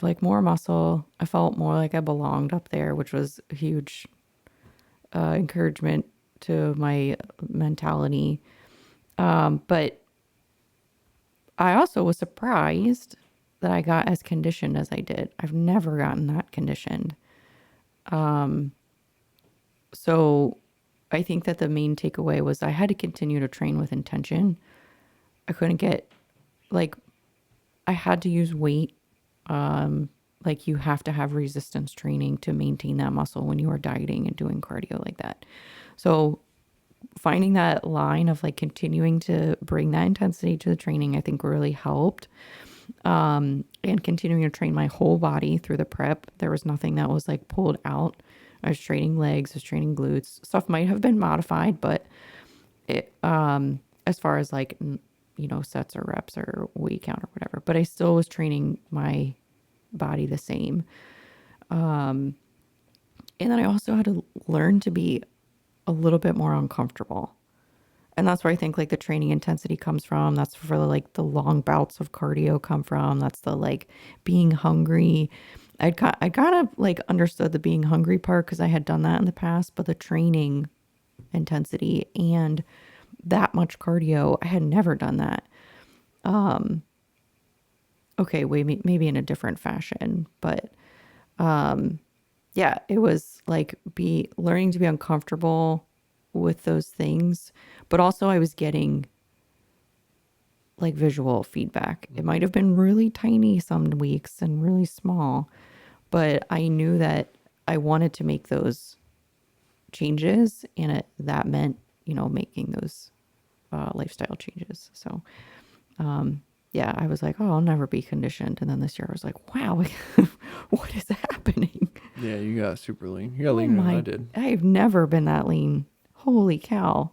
like more muscle. I felt more like I belonged up there, which was a huge encouragement to my mentality. But I also was surprised that I got as conditioned as I did. I've never gotten that conditioned. So I think that the main takeaway was I had to continue to train with intention. I couldn't get, like, I had to use weight. Like, you have to have resistance training to maintain that muscle when you are dieting and doing cardio like that. So finding that line of like continuing to bring that intensity to the training, I think really helped. And continuing to train my whole body through the prep. There was nothing that was like pulled out. I was training legs, I was training glutes. Stuff might have been modified, but it, as far as like, sets or reps or weight count or whatever, but I still was training my body the same. And then I also had to learn to be a little bit more uncomfortable. And that's where I think like the training intensity comes from. That's where like the long bouts of cardio come from. That's the like being hungry. I kind of like understood the being hungry part because I had done that in the past, but the training intensity and that much cardio, I had never done that. Okay, wait, maybe in a different fashion, but yeah, it was like be learning to be uncomfortable with those things, but also I was getting like visual feedback. It might have been really tiny some weeks and really small, but I knew that I wanted to make those changes, and that meant making those lifestyle changes. So yeah, I was like, oh, I'll never be conditioned. And then this year I was like, wow, what is happening? Yeah, you got super lean. You got Oh leaner than I did. I've never been that lean. Holy cow.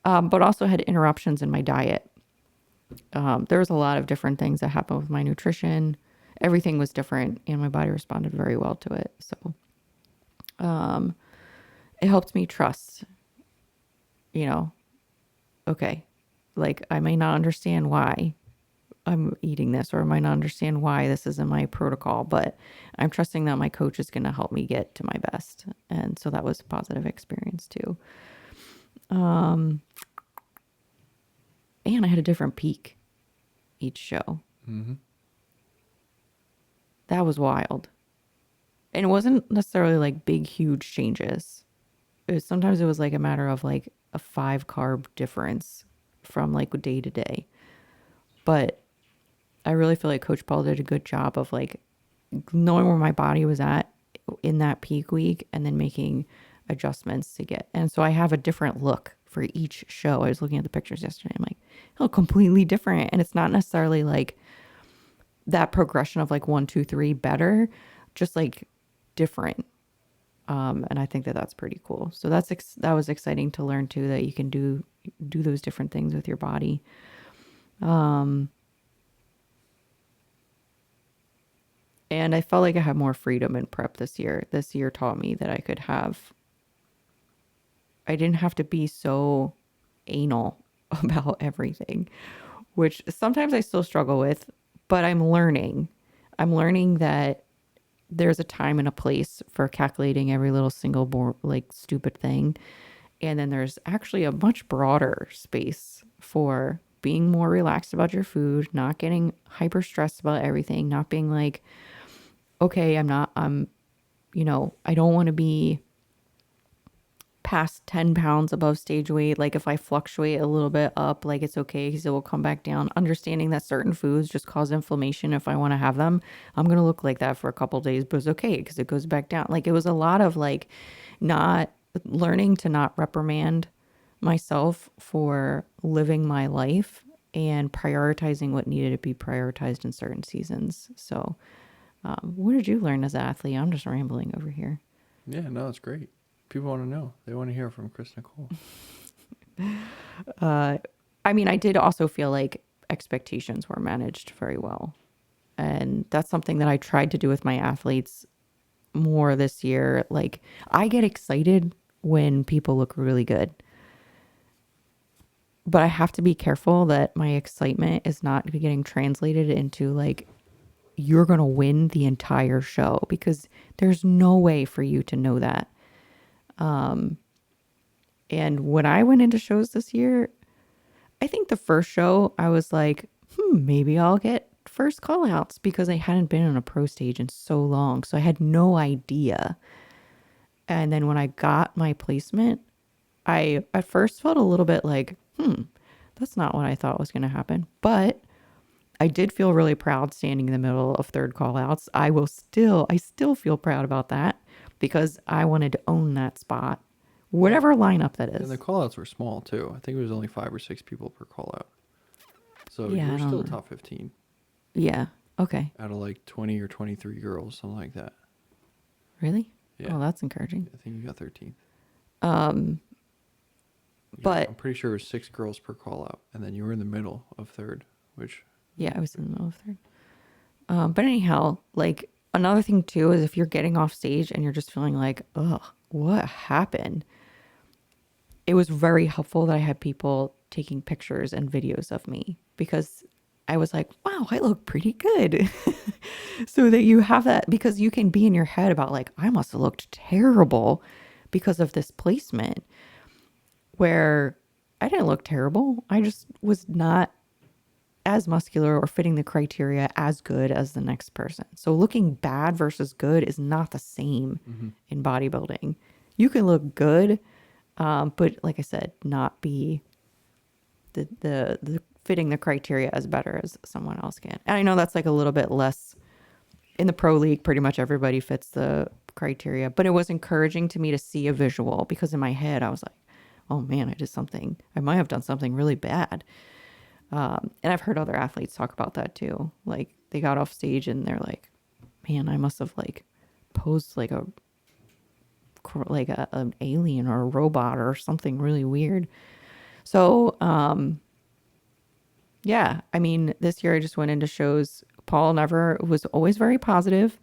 But also had interruptions in my diet. There was a lot of different things that happened with my nutrition. Everything was different and my body responded very well to it. So it helped me trust, okay, like I may not understand why I'm eating this, or I might not understand why this is in my protocol, but I'm trusting that my coach is going to help me get to my best. And so that was a positive experience too. And I had a different peak each show. Mm-hmm. That was wild. And it wasn't necessarily like big, huge changes. Sometimes it was like a matter of like a 5 carb difference from like day to day. But I really feel like Coach Paul did a good job of like knowing where my body was at in that peak week and then making adjustments to get. And so I have a different look for each show. I was looking at the pictures yesterday. I'm like, it look completely different. And it's not necessarily like that progression of like 1, 2, 3 better, just like different. And I think that that's pretty cool. So that was exciting to learn too, that you can do those different things with your body. And I felt like I had more freedom in prep this year. This year taught me that I didn't have to be so anal about everything, which sometimes I still struggle with, but I'm learning. I'm learning that there's a time and a place for calculating every little single like stupid thing. And then there's actually a much broader space for being more relaxed about your food, not getting hyper stressed about everything, not being like, okay, I don't want to be past 10 pounds above stage weight. Like if I fluctuate a little bit up, like it's okay because it will come back down. Understanding that certain foods just cause inflammation. If I want to have them, I'm going to look like that for a couple of days, but it's okay because it goes back down. Like it was a lot of like not learning to not reprimand myself for living my life and prioritizing what needed to be prioritized in certain seasons. So, what did you learn as an athlete? I'm just rambling over here. Yeah, no, it's great. People want to know. They want to hear from Chris Nicole. I mean, I did also feel like expectations were managed very well. And that's something that I tried to do with my athletes more this year. Like, I get excited when people look really good, but I have to be careful that my excitement is not getting translated into like, you're going to win the entire show because there's no way for you to know that. And when I went into shows this year, I think the first show I was like, maybe I'll get first call outs because I hadn't been on a pro stage in so long. So I had no idea. And then when I got my placement, I at first felt a little bit like, that's not what I thought was going to happen. But I did feel really proud standing in the middle of third call outs. I still feel proud about that because I wanted to own that spot, whatever lineup that And is. the call-outs were small, too. I think it was only 5 or 6 people per call-out. So you Yeah, were I still don't know. top 15 Yeah. Okay. out of like 20 or 23 girls, something like that. Really? Yeah. Oh, that's encouraging. I think you got 13. But I'm pretty sure it was 6 girls per call-out. And then you were in the middle of third, which... yeah, I was in the middle of third. But anyhow, like another thing too is if you're getting off stage and you're just feeling like, ugh, what happened? It was very helpful that I had people taking pictures and videos of me because I was like, wow, I look pretty good. So that you have that because you can be in your head about like, I must have looked terrible because of this placement where I didn't look terrible. I just was not as muscular or fitting the criteria as good as the next person. So looking bad versus good is not the same in bodybuilding. You can look good, but like I said, not be the fitting the criteria as better as someone else can. And I know that's like a little bit less in the pro league. Pretty much everybody fits the criteria, but it was encouraging to me to see a visual because in my head I was like, oh man, I might have done something really bad. And I've heard other athletes talk about that too. Like they got off stage and they're like, man, I must have like posed like an alien or a robot or something really weird. So, yeah, I mean, this year I just went into shows. Paul never was always very positive,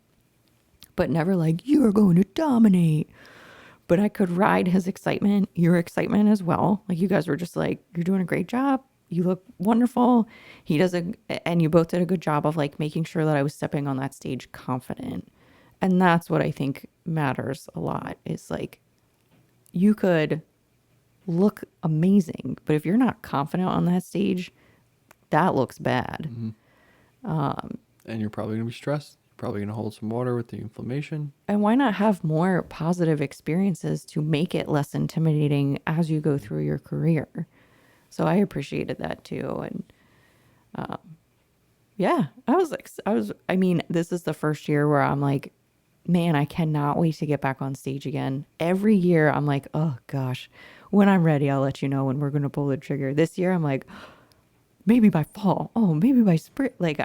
but never like, you are going to dominate. But I could ride his excitement, your excitement as well. Like you guys were just like, you're doing a great job. You look wonderful. And you both did a good job of like making sure that I was stepping on that stage confident. And that's what I think matters a lot is like, you could look amazing, but if you're not confident on that stage, that looks bad. And you're probably going to be stressed. You're probably going to hold some water with the inflammation. And why not have more positive experiences to make it less intimidating as you go through your career? So I appreciated that too. And yeah, I mean, this is the first year where I'm like, man, I cannot wait to get back on stage again. Every year I'm like, oh gosh, when I'm ready, I'll let you know when we're going to pull the trigger. This year I'm like, maybe by fall. Oh, maybe by spring. Like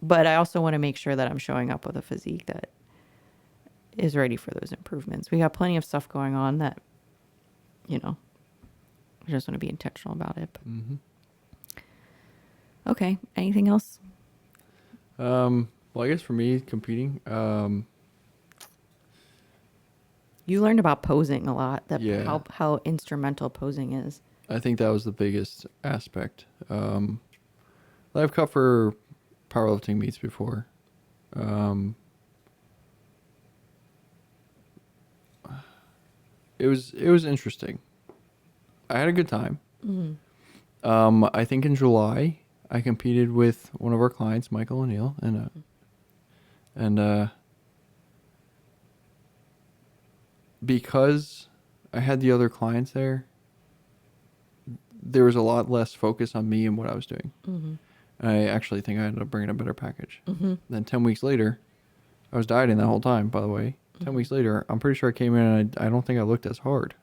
but I also want to make sure that I'm showing up with a physique that is ready for those improvements. We got plenty of stuff going on that, I just want to be intentional about it. Okay. Anything else? Well, I guess for me, competing, You learned about posing a lot. Yeah. How instrumental posing is. I think that was the biggest aspect. I've cut for powerlifting meets before. it was interesting. I had a good time. I think in July I competed with one of our clients, Michael O'Neill, and because I had the other clients there was a lot less focus on me and what I was doing. Mm-hmm. And I actually think I ended up bringing a better package. Mm-hmm. Then 10 weeks later, I was dieting that whole time, by the way. 10 weeks later, I'm pretty sure I came in and I don't think I looked as hard.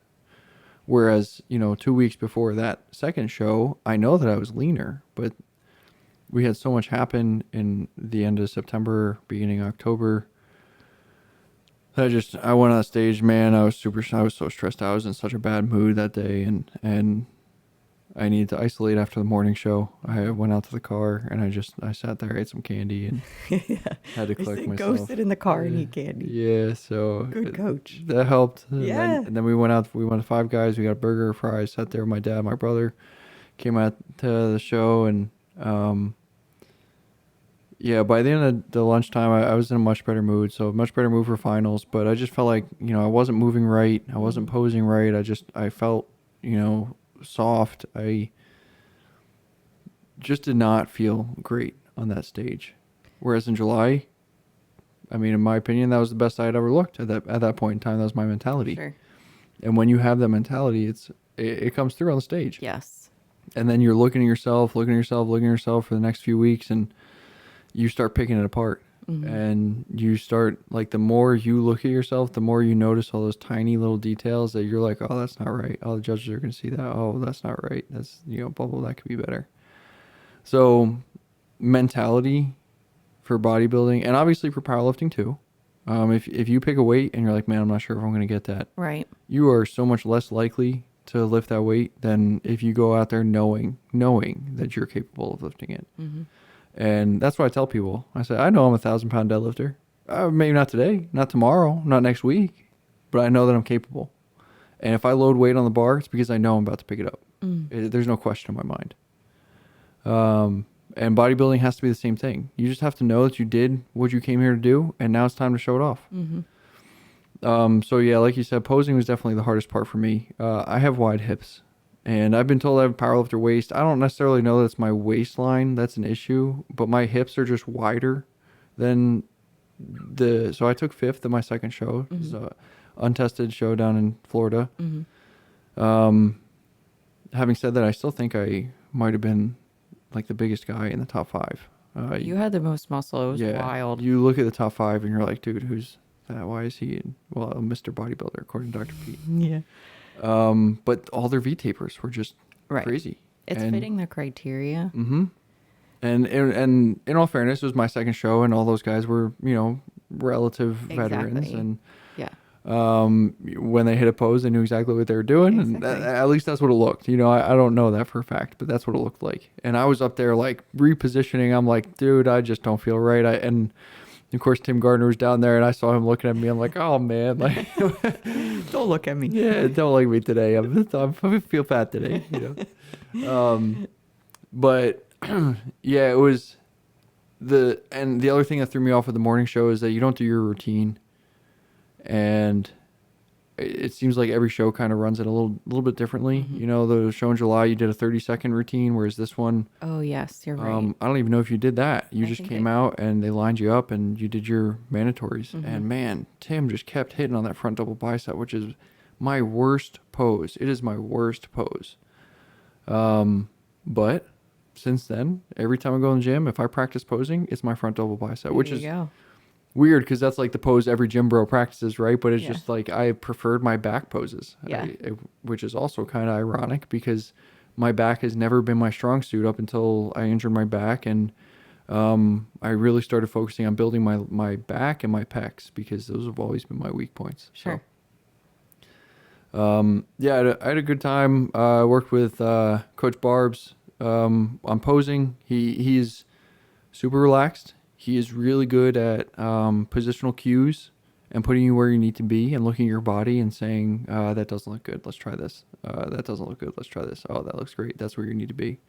Whereas, 2 weeks before that second show, I know that I was leaner, but we had so much happen in the end of September, beginning of October. I went on stage, man. I was so stressed out. I was in such a bad mood that day, and I needed to isolate after the morning show. I went out to the car and I sat there, ate some candy, and Yeah. had to I collect said, go myself. sit in the car and eat candy. Yeah, so Good coach. that helped. Yeah. And then we went out. We went to Five Guys. We got a burger, fries. Sat there with my dad, my brother. Came out to the show, and yeah. By the end of the lunchtime, I was in a much better mood. So much better mood for finals. But I just felt like I wasn't moving right. I wasn't posing right. I felt soft. I just did not feel great on that stage. Whereas in July, I mean, in my opinion, that was the best I had ever looked at that point in time. That was my mentality. Sure. And when you have that mentality, it comes through on the stage. Yes. And then you're looking at yourself for the next few weeks, and you start picking it apart. Mm-hmm. And you start, like, the more you look at yourself, the more you notice all those tiny little details that you're like, oh, that's not right. Oh, the judges are going to see that. Oh, that's not right. That's, blah, blah, that could be better. So mentality for bodybuilding, and obviously for powerlifting too. If you pick a weight and you're like, man, I'm not sure if I'm going to get that. Right. You are so much less likely to lift that weight than if you go out there knowing that you're capable of lifting it. Mm-hmm. And that's what I tell people. I say, I know I'm 1,000-pound deadlifter. Maybe not today, not tomorrow, not next week, but I know that I'm capable. And if I load weight on the bar, it's because I know I'm about to pick it up. There's no question in my mind. And bodybuilding has to be the same thing. You just have to know that you did what you came here to do, and now it's time to show it off. Mm-hmm. So yeah, like you said, posing was definitely the hardest part for me. I have wide hips, and I've been told I have a powerlifter waist. I don't necessarily know that it's my waistline that's an issue, but my hips are just wider than so I took fifth at my second show. It was a untested show down in Florida. Having said that, I still think I might have been like the biggest guy in the top 5. You had the most muscle. It was wild. You look at the top 5 and you're like, dude, who's that? Why is he Mr. Bodybuilder, according to Dr. Pete. Yeah. But all their V tapers were just crazy. It's fitting the criteria. Mm-hmm. And in all fairness, it was my second show, and all those guys were, relative veterans. And yeah. When they hit a pose, they knew exactly what they were doing. Exactly. And at least that's what it looked. I don't know that for a fact, but that's what it looked like. And I was up there like repositioning. I'm like, dude, I just don't feel right. And of course, Tim Gardner was down there, and I saw him looking at me. I'm like, oh man, like, Don't look at me. Yeah, don't like me today. I feel fat today. But yeah, it was the other thing that threw me off with the morning show is that you don't do your routine, and it seems like every show kind of runs it a little bit differently. The show in July, you did a 30-second routine, whereas this one, Oh yes, you're right. I don't even know if you did that. You I just think came out and they lined you up and you did your mandatories. And man, Tim just kept hitting on that front double bicep, which is my worst pose. It is my worst pose. But since then, every time I go in the gym, if I practice posing, it's my front double bicep, which is weird because that's like the pose every gym bro practices, right? But it's just like I preferred my back poses, which is also kind of ironic because my back has never been my strong suit up until I injured my back, and I really started focusing on building my back and my pecs because those have always been my weak points. Sure. So, yeah, I had a good time. I worked with Coach Barbs on posing. He's super relaxed. He is really good at positional cues and putting you where you need to be and looking at your body and saying, that doesn't look good. Let's try this. That doesn't look good. Let's try this. Oh, that looks great. That's where you need to be.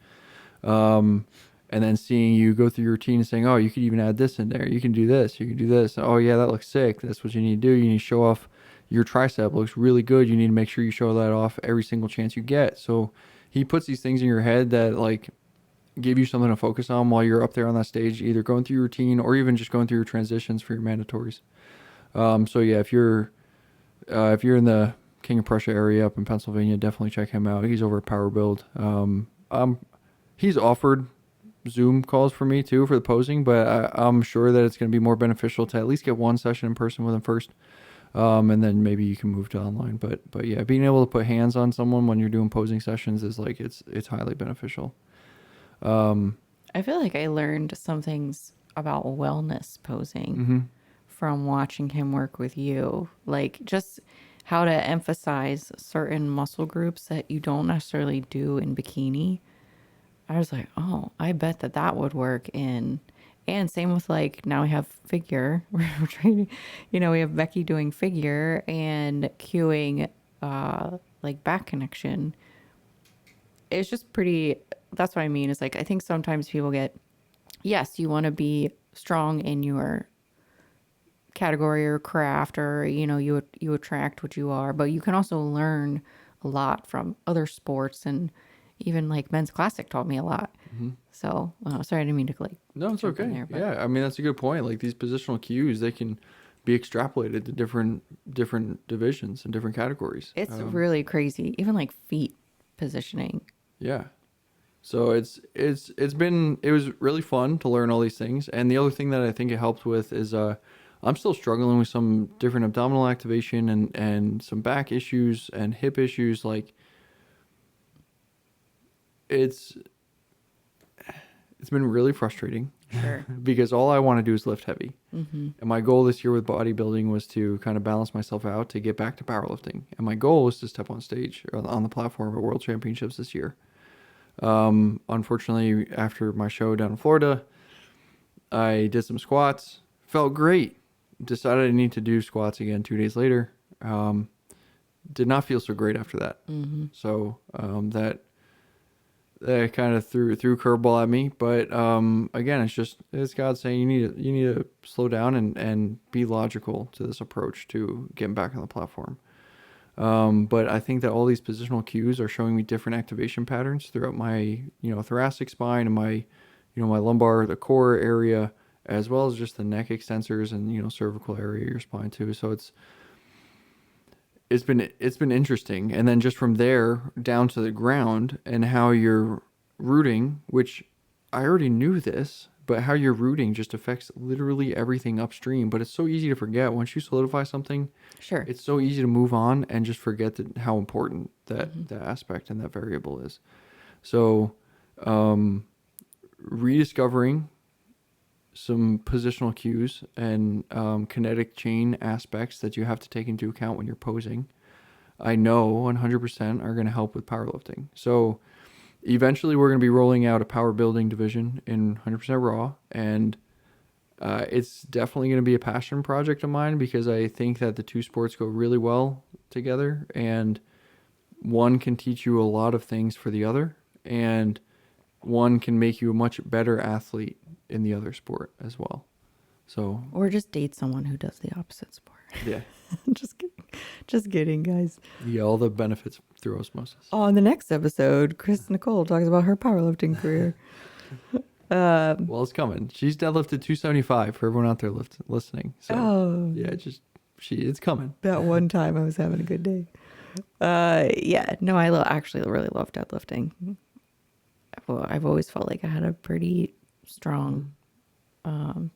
And then seeing you go through your routine and saying, oh, you could even add this in there. You can do this. You can do this. Oh, yeah, that looks sick. That's what you need to do. You need to show off your tricep looks really good. You need to make sure you show that off every single chance you get. So he puts these things in your head that like give you something to focus on while you're up there on that stage, either going through your routine or even just going through your transitions for your mandatories. So yeah, if you're in the King of Prussia area up in Pennsylvania, definitely check him out. He's over at Power Build. He's offered Zoom calls for me too for the posing, but I'm sure that it's going to be more beneficial to at least get one session in person with him first, and then maybe you can move to online. But yeah, being able to put hands on someone when you're doing posing sessions is like it's highly beneficial. I feel like I learned some things about wellness posing Mm-hmm. from watching him work with you. Like just how to emphasize certain muscle groups that you don't necessarily do in bikini. I was like, oh, I bet that that would work in. And same with like now we have figure. We're trying to, we have Becky doing figure and cueing like back connection. It's just pretty. That's what I mean. It's like I think sometimes people get, yes, you want to be strong in your category or craft, or you attract what you are, but you can also learn a lot from other sports, and even like men's classic taught me a lot. Mm-hmm. So sorry, I didn't mean to like No, it's jump in okay. there, but Yeah, I mean that's a good point. Like these positional cues, they can be extrapolated to different divisions and different categories. it's really crazy. Even like feet positioning. Yeah. So it was really fun to learn all these things. And the other thing that I think it helped with is I'm still struggling with some different abdominal activation and some back issues and hip issues. Like it's been really frustrating Sure. because all I want to do is lift heavy. Mm-hmm. And my goal this year with bodybuilding was to kind of balance myself out to get back to powerlifting. And my goal was to step on stage or on the platform at World Championships this year. Unfortunately, after my show down in Florida, I did some squats, felt great, decided I need to do squats again 2 days later. Did not feel so great after that. Mm-hmm. So that kind of threw curveball at me. But again, it's God saying you need to slow down and be logical to this approach to getting back on the platform. But I think that all these positional cues are showing me different activation patterns throughout my, thoracic spine and my, my lumbar, the core area, as well as just the neck extensors and, cervical area of your spine too. So it's been interesting. And then just from there down to the ground and how you're rooting, which I already knew this, but how you're rooting just affects literally everything upstream. But it's so easy to forget once you solidify something. Sure. It's so easy to move on and just forget how important that aspect and that variable is. So, rediscovering some positional cues and kinetic chain aspects that you have to take into account when you're posing, I know 100% are going to help with powerlifting. So eventually we're going to be rolling out a power building division in 100% raw, and it's definitely going to be a passion project of mine because I think that the two sports go really well together, and one can teach you a lot of things for the other, and one can make you a much better athlete in the other sport as well. So, Or just date someone who does the opposite sport. yeah. Just kidding. Just kidding, guys. Yeah, all the benefits through osmosis. On the next episode, Chris Nicole talks about her powerlifting career. Well, it's coming. She's deadlifted 275 for everyone out there listening. So, yeah, it's coming. That one time I was having a good day. Yeah, no, I actually really love deadlifting. I've always felt like I had a pretty strong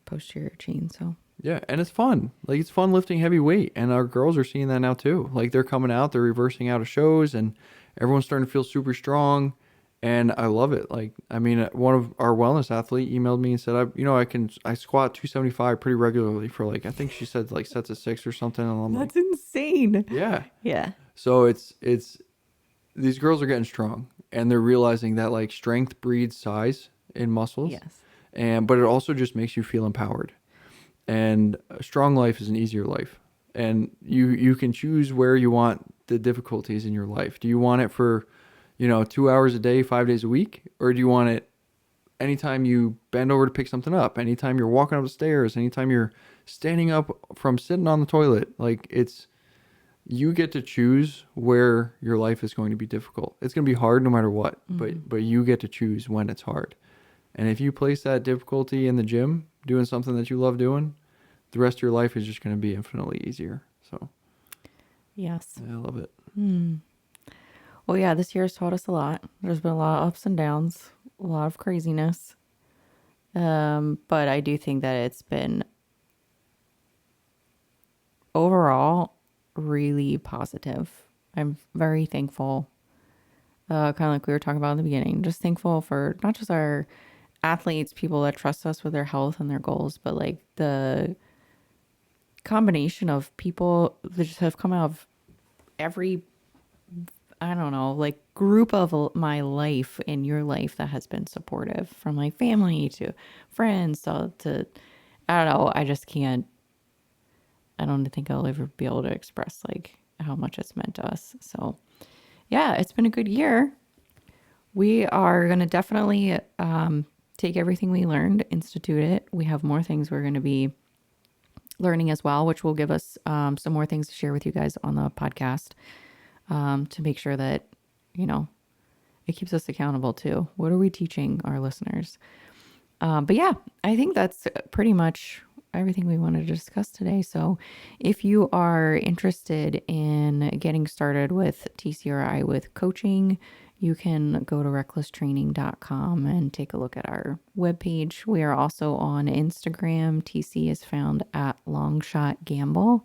posterior chain, so. Yeah, and it's fun. Like, it's fun lifting heavy weight, and our girls are seeing that now too. Like, they're coming out, they're reversing out of shows, and everyone's starting to feel super strong, and I love it. Like, I mean, one of our wellness athlete emailed me and said, I squat 275 pretty regularly for like, I think she said like sets of 6 or something. And I'm That's like, insane. yeah. Yeah. So it's these girls are getting strong, and they're realizing that like strength breeds size in muscles. Yes. But it also just makes you feel empowered. And a strong life is an easier life. And you can choose where you want the difficulties in your life. Do you want it for, 2 hours a day, 5 days a week? Or do you want it anytime you bend over to pick something up, anytime you're walking up the stairs, anytime you're standing up from sitting on the toilet? Like, you get to choose where your life is going to be difficult. It's going to be hard no matter what, but you get to choose when it's hard. And if you place that difficulty in the gym, doing something that you love doing, the rest of your life is just going to be infinitely easier. So, Yes. I love it. Well, yeah, this year has taught us a lot. There's been a lot of ups and downs, a lot of craziness. But I do think that it's been overall really positive. I'm very thankful. Kind of like we were talking about in the beginning, just thankful for not just our athletes, people that trust us with their health and their goals, but like the combination of people that just have come out of every, I don't know, like group of my life in your life that has been supportive, from like family to friends to I don't know. I just can't, I don't think I'll ever be able to express like how much it's meant to us. So yeah, it's been a good year. We are going to definitely take everything we learned, institute it. We have more things we're going to be learning as well, which will give us some more things to share with you guys on the podcast, to make sure that, you know, it keeps us accountable too. What are we teaching our listeners? But yeah, I think that's pretty much everything we wanted to discuss today. So if you are interested in getting started with TCRI with coaching, you can go to recklesstraining.com and take a look at our webpage. We are also on Instagram. TC is found at longshotgamble.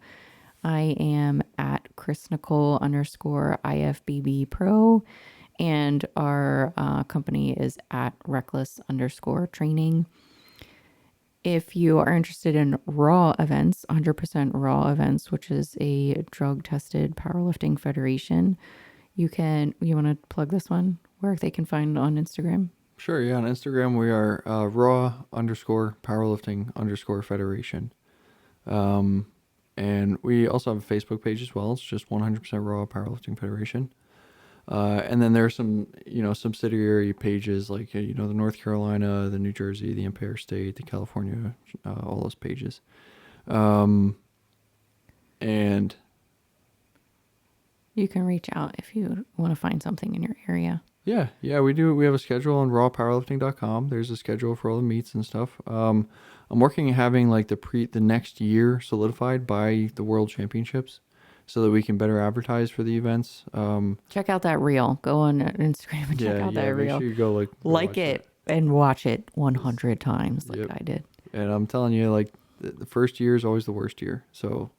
I am at Chris Nicole _ IFBB Pro. And our company is at reckless _ training. If you are interested in raw events, 100% raw events, which is a drug tested powerlifting federation, you want to plug this one where they can find on Instagram? Sure, yeah. On Instagram, we are raw _ powerlifting _ federation. And we also have a Facebook page as well. It's just 100% raw powerlifting federation. And then there are some, subsidiary pages like, the North Carolina, the New Jersey, the Empire State, the California, all those pages. And you can reach out if you want to find something in your area. Yeah, we do. We have a schedule on rawpowerlifting.com. There's a schedule for all the meets and stuff. I'm working at having like the next year solidified by the World Championships, so that we can better advertise for the events. Check out that reel. Go on Instagram and check out that reel. Make sure you go like it and watch it 100 times like I did. And I'm telling you, like the first year is always the worst year. So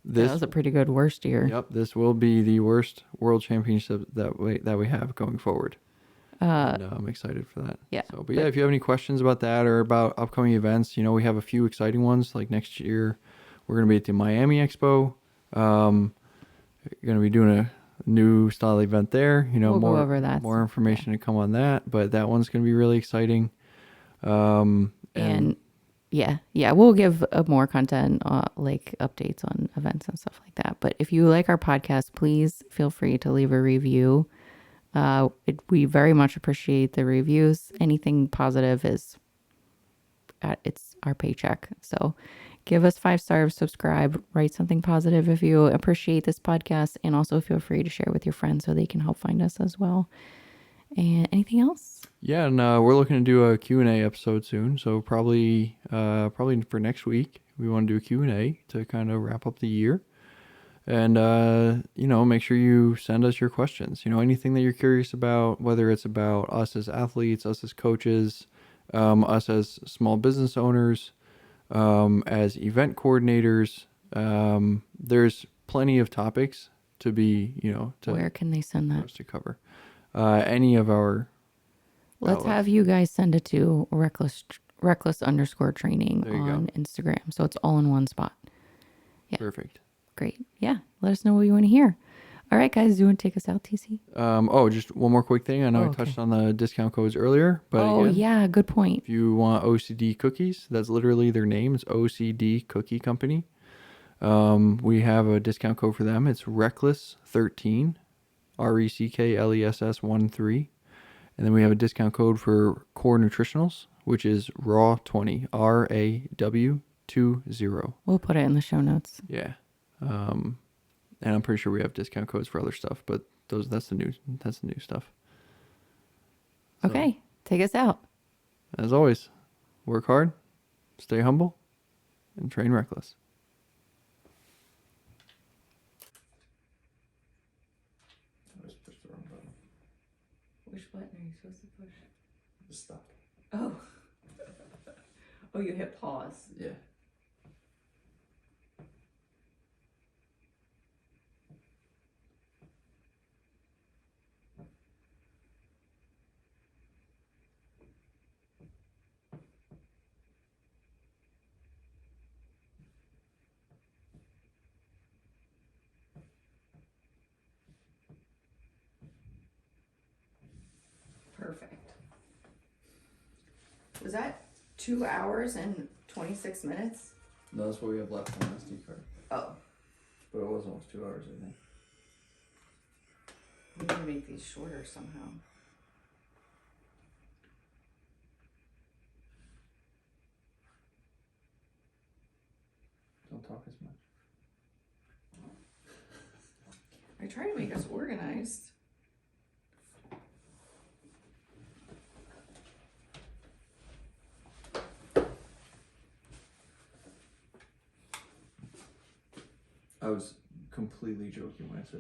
that was a pretty good worst year. Yep, this will be the worst World Championship that we have going forward. And I'm excited for that. Yeah. So, but if you have any questions about that or about upcoming events, we have a few exciting ones. Like next year, we're going to be at the Miami Expo. Going to be doing a new style event there. We'll go over that. More information to come on that, but that one's going to be really exciting. And we'll give more content, like updates on events and stuff like that. But if you like our podcast, please feel free to leave a review. We very much appreciate the reviews. Anything positive it's our paycheck. So give us 5 stars, subscribe, write something positive if you appreciate this podcast, and also feel free to share with your friends so they can help find us as well. And anything else? Yeah, and we're looking to do a Q&A episode soon. So probably for next week, we want to do a Q&A to kind of wrap up the year. And, make sure you send us your questions. Anything that you're curious about, whether it's about us as athletes, us as coaches, us as small business owners, as event coordinators. There's plenty of topics to be, where can they send that? To cover. Any of our... Let's have you guys send it to reckless _ training on Instagram. So it's all in one spot. Yeah. Perfect. Great. Yeah. Let us know what you want to hear. All right, guys. Do you want to take us out, TC? Just one more quick thing. I know I touched on the discount codes earlier, but yeah, good point. If you want OCD cookies, that's literally their name. It's OCD Cookie Company. We have a discount code for them. It's Reckless13, RECKLESS 13. And then we have a discount code for Core Nutritionals, which is RAW20, RAW20. We'll put it in the show notes. Yeah. And I'm pretty sure we have discount codes for other stuff, but that's the new stuff. So, Okay, take us out. as always, work hard, stay humble, and train reckless. I just pushed the wrong button. Which button are you supposed to push? It's stuck. Oh. Oh, you hit pause. Yeah. Perfect. Was that 2 hours and 26 minutes? No, that's what we have left on the SD card. Oh, But it was almost 2 hours, I think. we need to make these shorter somehow. Don't talk as much. I try to make us organized. I was completely joking when I said